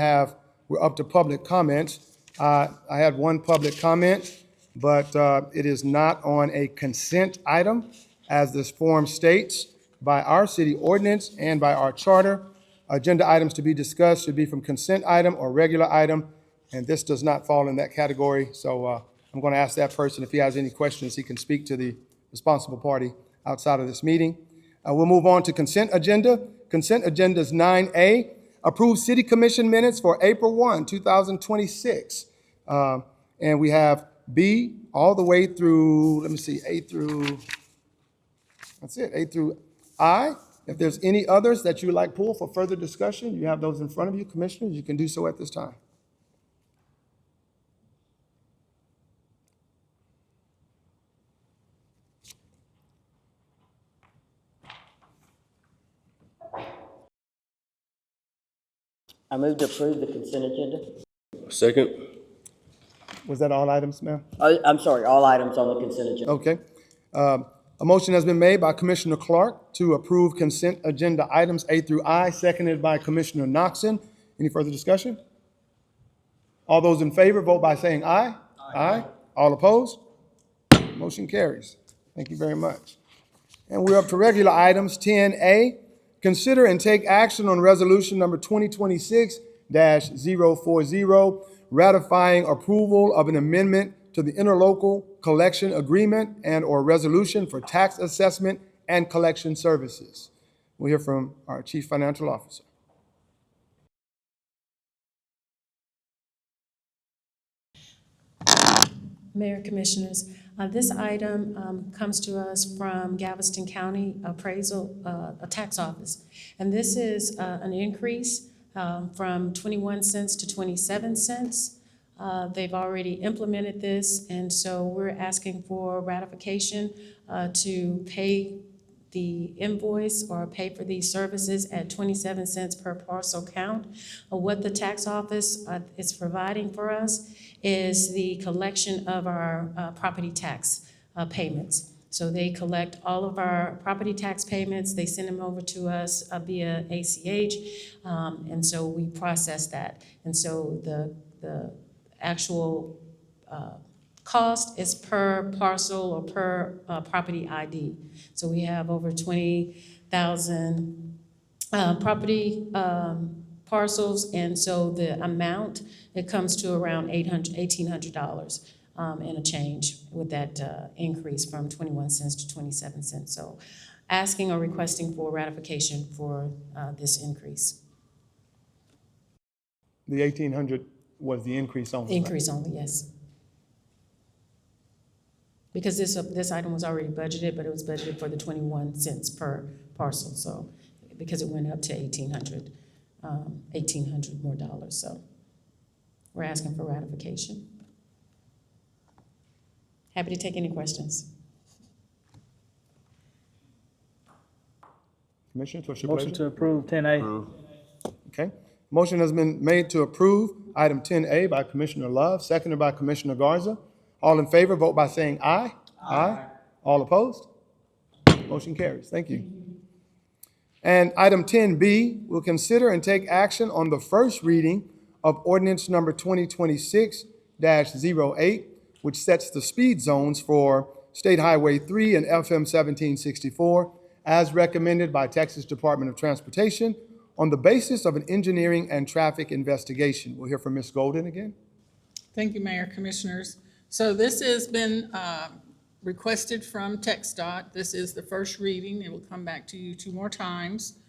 up to public comments. I had one public comment, but it is not on a consent item, as this form states. By our city ordinance and by our charter, agenda items to be discussed should be from consent item or regular item, and this does not fall in that category. So I'm going to ask that person if he has any questions, he can speak to the responsible party outside of this meeting. We'll move on to consent agenda. Consent agenda is 9A, approve city commission minutes for April 1, 2026. And we have B all the way through, let me see, A through, that's it, A through I. If there's any others that you would like pull for further discussion, you have those in front of you, commissioners. You can do so at this time. I move to approve the consent agenda. second? Was that all items, ma'am? I'm sorry, all items on the consent agenda. Okay. A motion has been made by Commissioner Clark to approve consent agenda items A through I, seconded by Commissioner Knoxon. Any further discussion? All those in favor, vote by saying aye. Aye. All opposed? Motion carries. Thank you very much. And we're up to regular items. 10A, consider and take action on resolution number 2026-040, ratifying approval of an amendment to the interlocal collection agreement and/or resolution for tax assessment and collection services. We'll hear from our Chief Financial Officer. Mayor, Commissioners, this item comes to us from Galveston County Appraisal Tax Office. And this is an increase from 21 cents to 27 cents. They've already implemented this, and so we're asking for ratification to pay the invoice or pay for these services at 27 cents per parcel count. What the tax office is providing for us is the collection of our property tax payments. So they collect all of our property tax payments, they send them over to us via ACH, and so we process that. And so the actual cost is per parcel or per property ID. So we have over 20,000 property parcels, and so the amount, it comes to around $1,800 and a change with that increase from 21 cents to 27 cents. So asking or requesting for ratification for this increase. The 1,800 was the increase only, right? Increase only, yes. Because this item was already budgeted, but it was budgeted for the 21 cents per parcel, so, because it went up to 1,800 more dollars, so we're asking for ratification. Happy to take any questions. Commissioners, what's your Motion pleasure? to approve 10A. Okay. Motion has been made to approve item 10A by Commissioner Love, seconded by Commissioner Garza. All in favor, vote by saying aye. Aye. All opposed? Motion carries. Thank you. And item 10B, will consider and take action on the first reading of ordinance number 2026-08, which sets the speed zones for State Highway 3 and FM 1764, as recommended by Texas Department of Transportation on the basis of an engineering and traffic investigation. We'll hear from Ms. Golden again. Thank you, Mayor, Commissioners. So this has been requested from TxDOT. This is the first reading. It will come back to you 2 more times.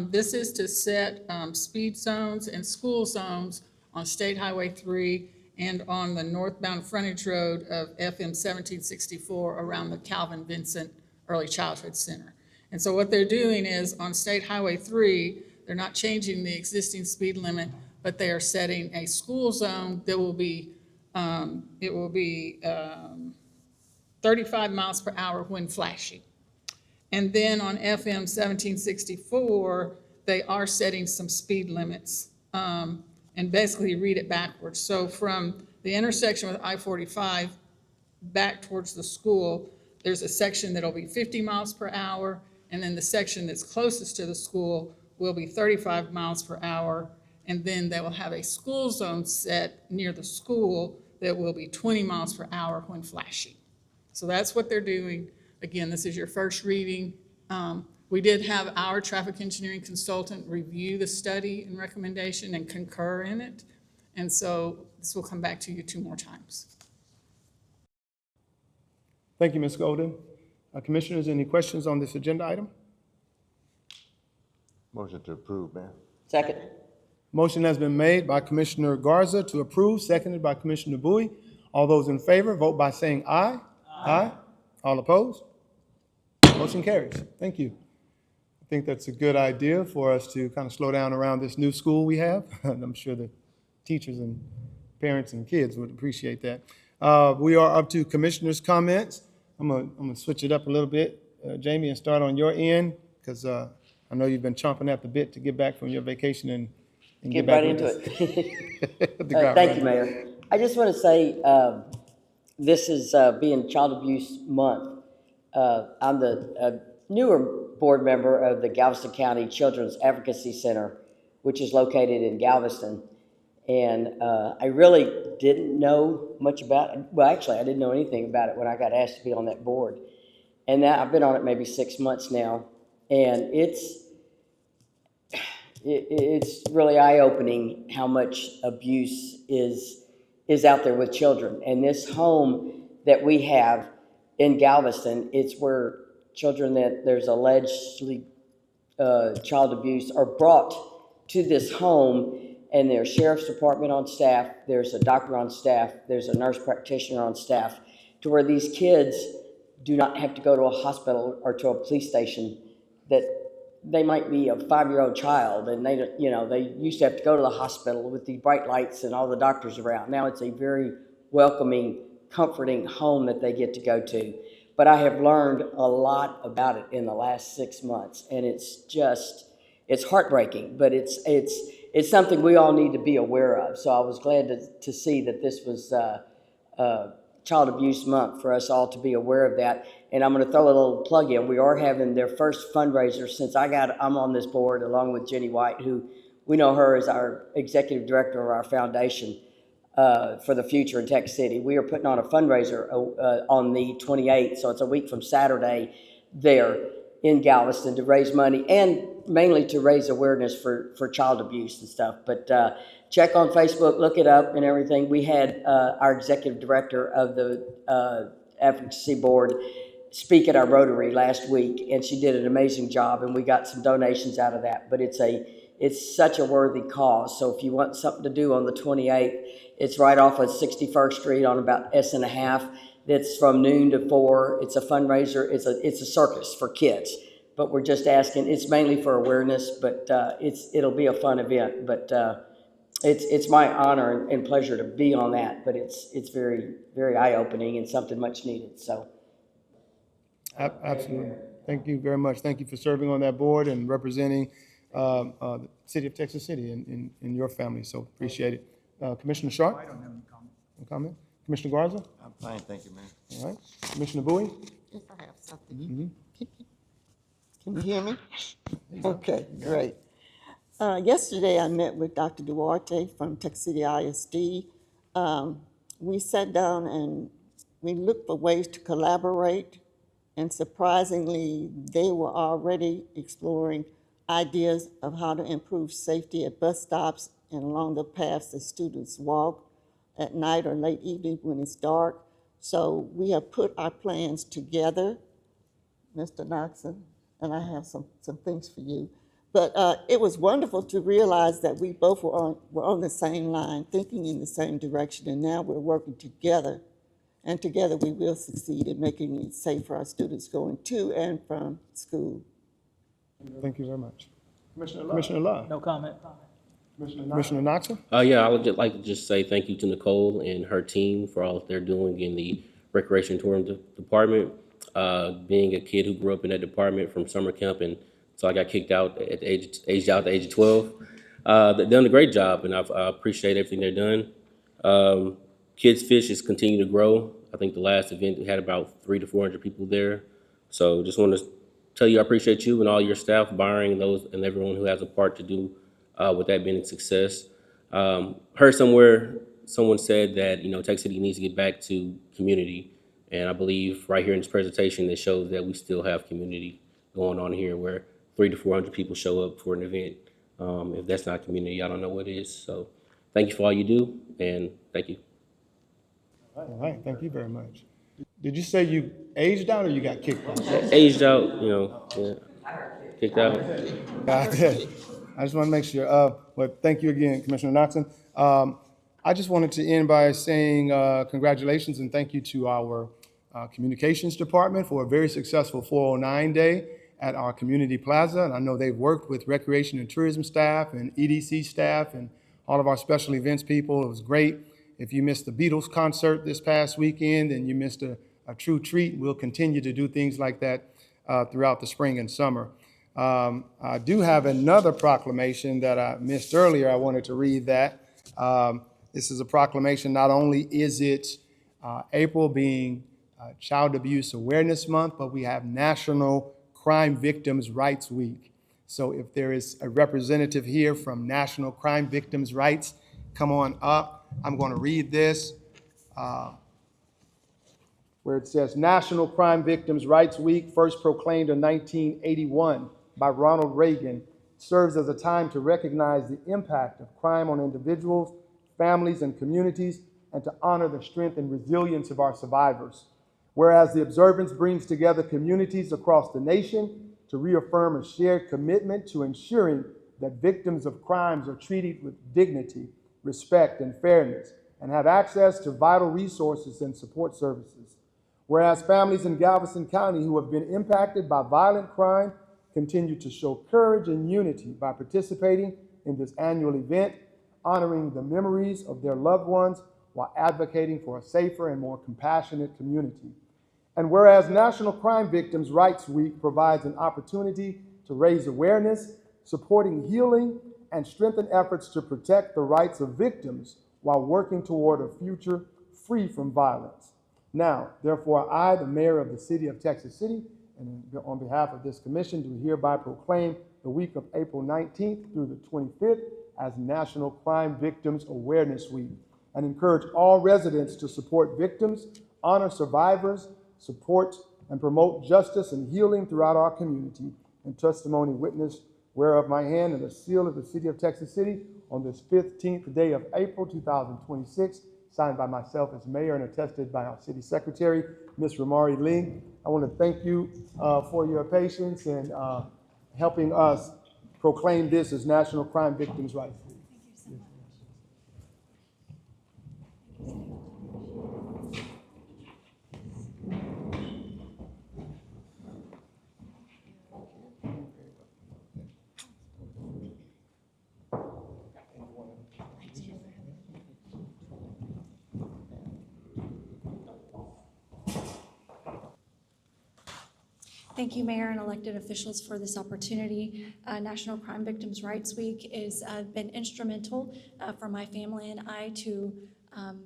This is to set speed zones and school zones on State Highway 3 and on the northbound frontage road of FM 1764 around the Calvin Vincent Early Childhood Center. And so what they're doing is on State Highway 3, they're not changing the existing speed limit, but they are setting a school zone that will be 35 miles per hour when flashing. And then on FM 1764, they are setting some speed limits. And basically read it backwards. So from the intersection with I-45 back towards the school, there's a section that'll be 50 miles per hour, and then the section that's closest to the school will be 35 miles per hour, and then they will have a school zone set near the school that will be 20 miles per hour when flashing. So that's what they're doing. Again, this is your first reading. We did have our traffic engineering consultant review the study and recommendation and concur in it, and so this will come back to you 2 more times. Thank you, Ms. Golden. Commissioners, any questions on this agenda item? Motion to approve, Mayor. Second. Motion has been made by Commissioner Garza to approve, seconded by Commissioner Bowie. All those in favor, vote by saying aye. Aye. All opposed? Motion carries. Thank you. I think that's a good idea for us to kind of slow down around this new school we have. And I'm sure the teachers and parents and kids would appreciate that. We are up to commissioners' comments. I'm gonna switch it up a little bit, Jamie, and start on your end, because I know you've been chomping at the bit to get back from your vacation and Get back right with into us. it. The ground Thank you, running. Mayor. I just want to say, this is being Child Abuse Month. I'm the newer board member of the Galveston County Children's Advocacy Center, which is located in Galveston. And I really didn't know much about it. Well, actually, I didn't know anything about it when I got asked to be on that board. And now I've been on it maybe 6 months now. And it's really eye-opening how much abuse is out there with children. And this home that we have in Galveston, it's where children that there's allegedly child abuse are brought to this home, and there's sheriff's department on staff, there's a doctor on staff, there's a nurse practitioner on staff, to where these kids do not have to go to a hospital or to a police station. That they might be a 5-year-old child, and they used to have to go to the hospital with the bright lights and all the doctors around. Now it's a very welcoming, comforting home that they get to go to. But I have learned a lot about it in the last 6 months, and it's heartbreaking, but it's something we all need to be aware of. So I was glad to see that this was Child Abuse Month, for us all to be aware of that. And I'm going to throw a little plug in. We are having their first fundraiser since I'm on this board, along with Jenny White, who we know her as our executive director of our foundation for the future in Texas City. We are putting on a fundraiser on the 28th, so it's a week from Saturday there in Galveston, to raise money and mainly to raise awareness for child abuse and stuff. But check on Facebook, look it up and everything. We had our executive director of the advocacy board speak at our Rotary last week, and she did an amazing job, and we got some donations out of that. But it's such a worthy cause. So if you want something to do on the 28th, it's right off of 61st Street on about S&a-half. It's from noon to 4. It's a fundraiser. It's a circus for kids. But we're just asking. It's mainly for awareness, but it'll be a fun event. But it's my honor and pleasure to be on that. But it's very, very eye-opening and something much needed. So. Absolutely. Thank you very much. Thank you for serving on that board and representing the city of Texas City in your family. So appreciate it. Commissioner Sharp? I don't have any comment. No comment? Commissioner Garza? I'm fine, thank you, Mayor. All right. Commissioner Bowie? Yes, I have something. Can you hear me? Okay, great. Yesterday, I met with Dr. Duarte from Texas City ISD. We sat down and we looked for ways to collaborate, and surprisingly, they were already exploring ideas of how to improve safety at bus stops and along the paths that students walk at night or late evening when it's dark. So we have put our plans together, Mr. Knoxon, and I have some things for you. But it was wonderful to realize that we both were on the same line, thinking in the same direction, and now we're working together. And together we will succeed in making it safe for our students going to and from school. Thank you very much. Commissioner Love? No comment. Commissioner Knoxon? Yeah, I would like to just say thank you to Nicole and her team for all that they're doing in the Recreation and Tourism Department. Being a kid who grew up in that department from summer camp, and so I got kicked out at the age of 12. They've done a great job, and I appreciate everything they're done. Kids Fish is continuing to grow. I think the last event we had about 300 to 400 people there. So just want to tell you I appreciate you and all your staff, Byron, and those and everyone who has a part to do with that being a success. Heard somewhere someone said that Texas City needs to get back to community, and I believe right here in this presentation it shows that we still have community going on here, where 300 to 400 people show up for an event. If that's not community, I don't know what is. So thank you for all you do, and thank you. All right, thank you very much. Did you say you aged out or you got kicked out? Aged out, yeah, kicked out. Got it. I just want to make sure. But thank you again, Commissioner Knoxon. I just wanted to end by saying congratulations and thank you to our communications department for a very successful 409 day at our community plaza. And I know they've worked with recreation and tourism staff and EDC staff and all of our special events people. It was great. If you missed the Beatles concert this past weekend and you missed a true treat, we'll continue to do things like that throughout the spring and summer. I do have another proclamation that I missed earlier. I wanted to read that. This is a proclamation. Not only is it April being Child Abuse Awareness Month, but we have National Crime Victims' Rights Week. So if there is a representative here from National Crime Victims' Rights, come on up. I'm going to read this, where it says, National Crime Victims' Rights Week, first proclaimed in 1981 by Ronald Reagan, serves as a time to recognize the impact of crime on individuals, families, and communities, and to honor the strength and resilience of our survivors. Whereas the observance brings together communities across the nation to reaffirm a shared commitment to ensuring that victims of crimes are treated with dignity, respect, and fairness, and have access to vital resources and support services. Whereas families in Galveston County who have been impacted by violent crime continue to show courage and unity by participating in this annual event, honoring the memories of their loved ones while advocating for a safer and more compassionate community. And whereas National Crime Victims' Rights Week provides an opportunity to raise awareness, supporting healing, and strengthen efforts to protect the rights of victims while working toward a future free from violence. Now, therefore, I, the mayor of the city of Texas City, and on behalf of this commission, do hereby proclaim the week of April 19th through the 25th as National Crime Victims Awareness Week, and encourage all residents to support victims, honor survivors, support and promote justice and healing throughout our community. And testimony witness whereof my hand and the seal of the city of Texas City on this 15th day of April 2026, signed by myself as mayor and attested by our city secretary, Ms. Ramari Lee. I want to thank you for your patience and helping us proclaim this as National Crime Victims' Rights Week. Thank you, Mayor and elected officials, for this opportunity. National Crime Victims' Rights Week has been instrumental for my family and I to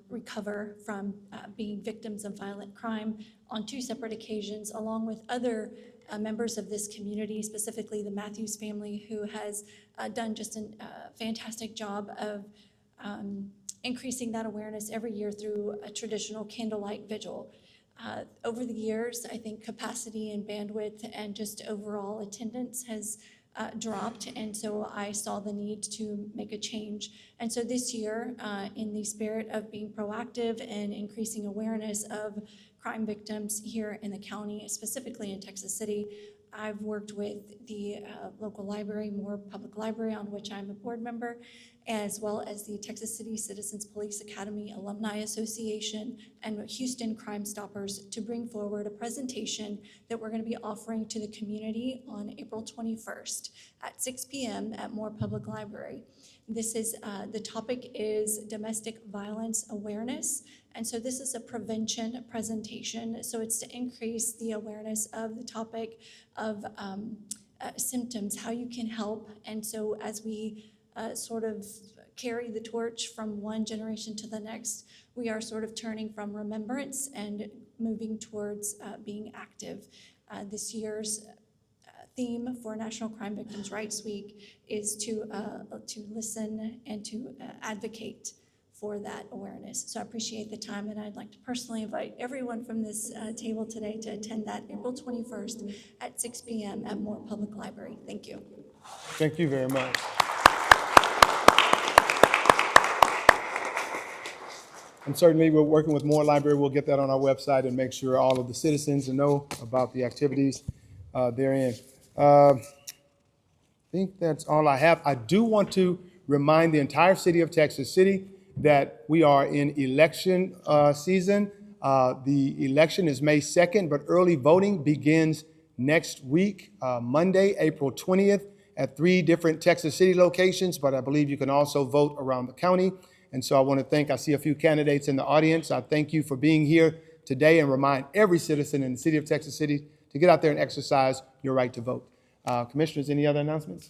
recover from being victims of violent crime on 2 separate occasions, along with other members of this community, specifically the Matthews family, who has done just a fantastic job of increasing that awareness every year through a traditional candlelight vigil. Over the years, I think capacity and bandwidth and just overall attendance has dropped, and so I saw the need to make a change. And so this year, in the spirit of being proactive and increasing awareness of crime victims here in the county, specifically in Texas City, I've worked with the local library, Moore Public Library, on which I'm a board member, as well as the Texas City Citizens Police Academy Alumni Association and Houston Crime Stoppers to bring forward a presentation that we're going to be offering to the community on April 21st at 6 p.m. at Moore Public Library. This is, the topic is domestic violence awareness. And so this is a prevention presentation. So it's to increase the awareness of the topic of symptoms, how you can help. And so as we sort of carry the torch from one generation to the next, we are sort of turning from remembrance and moving towards being active. This year's theme for National Crime Victims' Rights Week is to listen and to advocate for that awareness. So I appreciate the time, and I'd like to personally invite everyone from this table today to attend that April 21st at 6 p.m. at Moore Public Library. Thank you. Thank you very much. And certainly, we're working with Moore Library. We'll get that on our website and make sure all of the citizens know about the activities therein. I think that's all I have. I do want to remind the entire city of Texas City that we are in election season. The election is May 2nd, but early voting begins next week, Monday, April 20th, at 3 different Texas City locations, but I believe you can also vote around the county. And so I want to I see a few candidates in the audience. I thank you for being here today and remind every citizen in the city of Texas City to get out there and exercise your right to vote. Commissioners, any other announcements?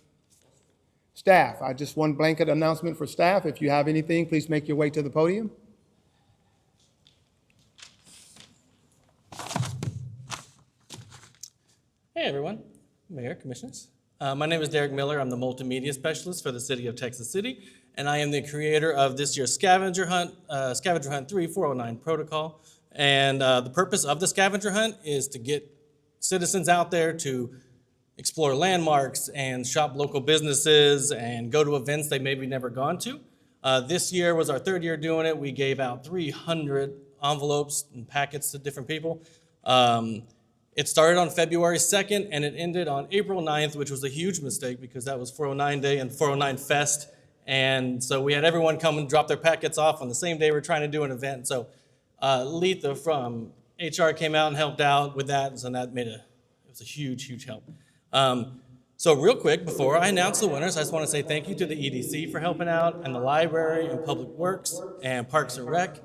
Staff, I just one blanket announcement for staff. If you have anything, please make your way to the podium. Hey everyone, Mayor, Commissioners. My name is Derek Miller. I'm the Multimedia Specialist for the City of Texas City, and I am the creator of this year's Scavenger Hunt 3 409 protocol. And the purpose of the scavenger hunt is to get citizens out there to explore landmarks and shop local businesses and go to events they maybe never gone to. This year was our third year doing it. We gave out 300 envelopes and packets to different people. It started on February 2nd and it ended on April 9th, which was a huge mistake because that was 409 Day and 409 Fest. And so we had everyone come and drop their packets off on the same day we're trying to do an event. So Letha from HR came out and helped out with that, and so that it was a huge, huge help. So real quick, before I announce the winners, I just want to say thank you to the EDC for helping out, and the library, and Public Works, and Parks and Rec,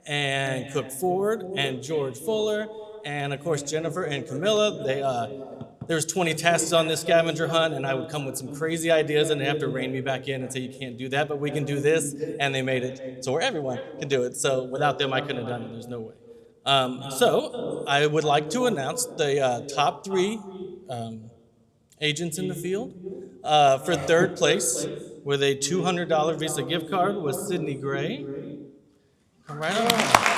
and Cook Ford, and George Fuller, and of course Jennifer and Camilla. There's 20 tasks on this scavenger hunt, and I would come with some crazy ideas, and they have to rein me back in and say, you can't do that, but we can do this, and they made it so where everyone can do it. So without them, I couldn't have done it. There's no way. So I would like to announce the top 3 agents in the field. For third place, with a $200 Visa gift card, was Sydney Gray. Come right on.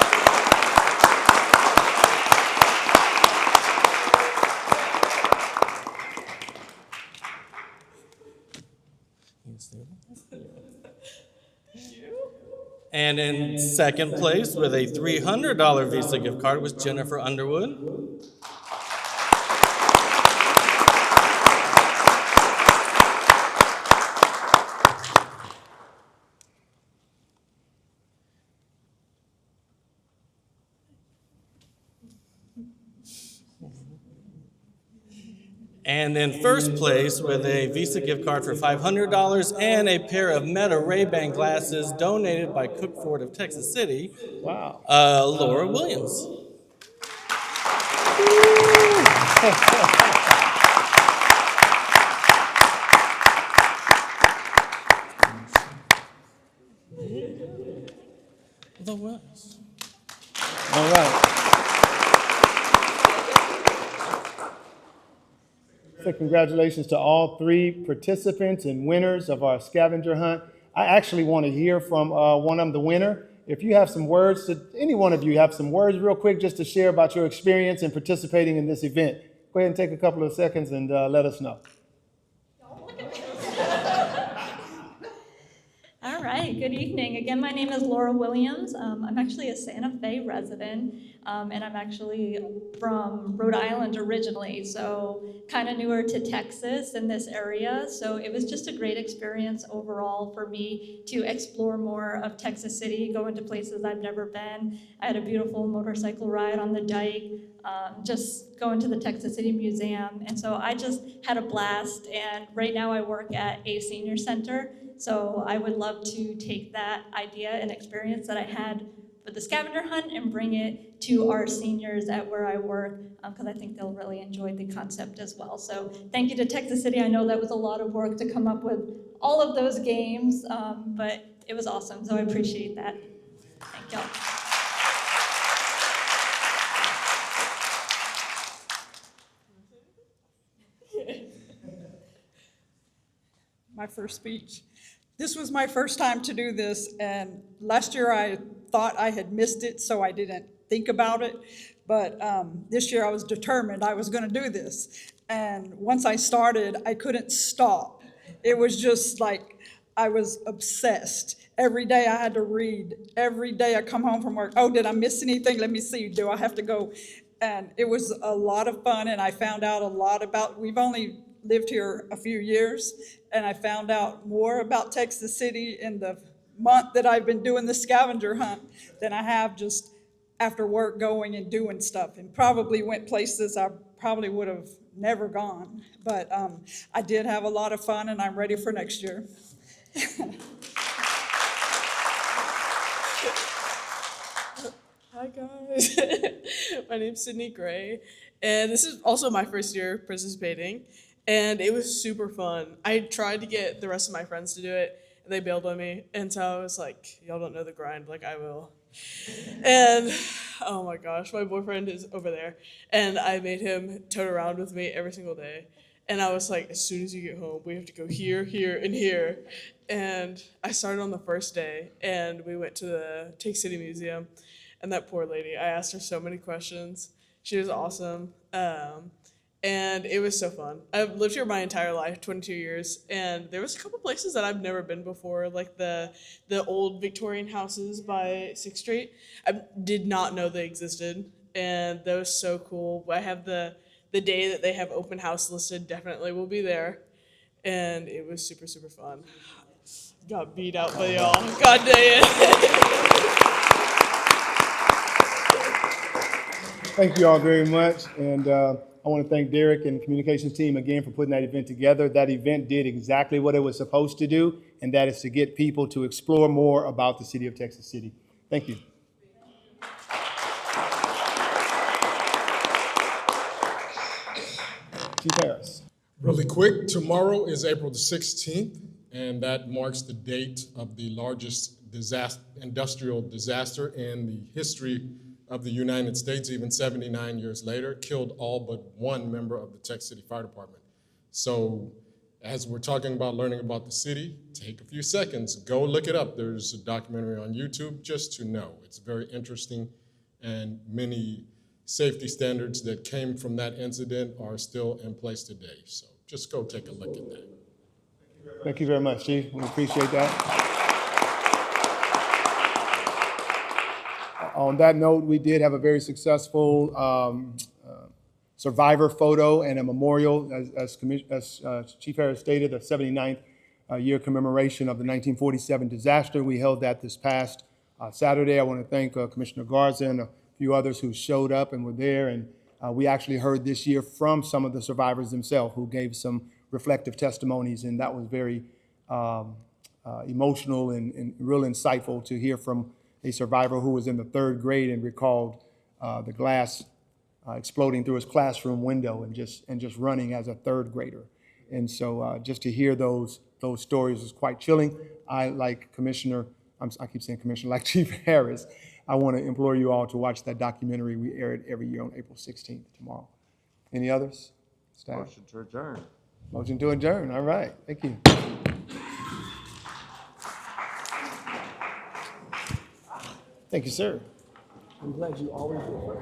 And in second place with a $300 Visa gift card was Jennifer Underwood. And in first place with a Visa gift card for $500 and a pair of Meta Ray-Ban glasses donated by Cook Ford of Texas City. Wow. Laura Williams. The Williams. All right. So congratulations to all 3 participants and winners of our scavenger hunt. I actually want to hear from one of them, the winner. If you have some words, any one of you have some words real quick just to share about your experience in participating in this event. Go ahead and take a couple of seconds and let us know. All right, good evening. Again, my name is Laura Williams. I'm actually a Santa Fe resident, and I'm actually from Rhode Island originally, so kind of newer to Texas in this area. So it was just a great experience overall for me to explore more of Texas City, go into places I've never been. I had a beautiful motorcycle ride on the dike, just going to the Texas City Museum, and so I just had a blast. And right now I work at a senior center, so I would love to take that idea and experience that I had for the scavenger hunt and bring it to our seniors at where I work, because I think they'll really enjoy the concept as well. So thank you to Texas City. I know that was a lot of work to come up with all of those games, but it was awesome, so I appreciate that. Thank y'all. My first speech. This was my first time to do this, and last year I thought I had missed it, so I didn't think about it. But this year I was determined I was going to do this. And once I started, I couldn't stop. It was just like I was obsessed. Every day I had to read. Every day I come home from work, oh, did I miss anything? Let me see, do I have to go? And it was a lot of fun, and I found out a lot about, we've only lived here a few years, and I found out more about Texas City in the month that I've been doing the scavenger hunt than I have just after work going and doing stuff, and probably went places I probably would have never gone. But I did have a lot of fun, and I'm ready for next year. Hi guys, my name's Sydney Gray, and this is also my first year participating. and it was super fun. I tried to get the rest of my friends to do it, and they bailed on me. And so I was like, y'all don't know the grind like I will. And oh my gosh, my boyfriend is over there, and I made him tote around with me every single day. And I was like, as soon as you get home, we have to go here, here, and here. And I started on the first day, and we went to the Take City Museum. And that poor lady, I asked her so many questions. She was awesome. And it was so fun. I've lived here my entire life, 22 years, and there was a couple places that I've never been before, like the old Victorian houses by 6th Street. I did not know they existed, and that was so cool. I have the day that they have open house listed, definitely will be there, and it was super, super fun. Got beat out by y'all. God dang it. Thank you all very much, and I want to thank Derek and the communications team again for putting that event together. That event did exactly what it was supposed to do, and that is to get people to explore more about the city of Texas City. Thank you. Chief Harris. Really quick, tomorrow is April the 16th, and that marks the date of the largest industrial disaster in the history of the United States, even 79 years later, killed all but one member of the Texas City Fire Department. So as we're talking about learning about the city, take a few seconds, go look it up. There's a documentary on YouTube just to know. It's very interesting, and many safety standards that came from that incident are still in place today. So just go take a look at that. Thank you very much, Chief. We appreciate that. On that note, we did have a very successful survivor photo and a memorial, as Chief Harris stated, the 79th year commemoration of the 1947 disaster. We held that this past Saturday. I want to thank Commissioner Garza and a few others who showed up and were there. And we actually heard this year from some of the survivors themselves who gave some reflective testimonies, and that was very emotional and real insightful to hear from a survivor who was in the 3rd grade and recalled the glass exploding through his classroom window and just running as a 3rd grader. And so just to hear those stories was quite chilling. I, like I keep saying Commissioner, like Chief Harris, I want to implore you all to watch that documentary. We air it every year on April 16th, tomorrow. Any others? Staff? Motion to adjourn. Motion to adjourn. All right. Thank you. Thank you, sir. I'm glad you always do.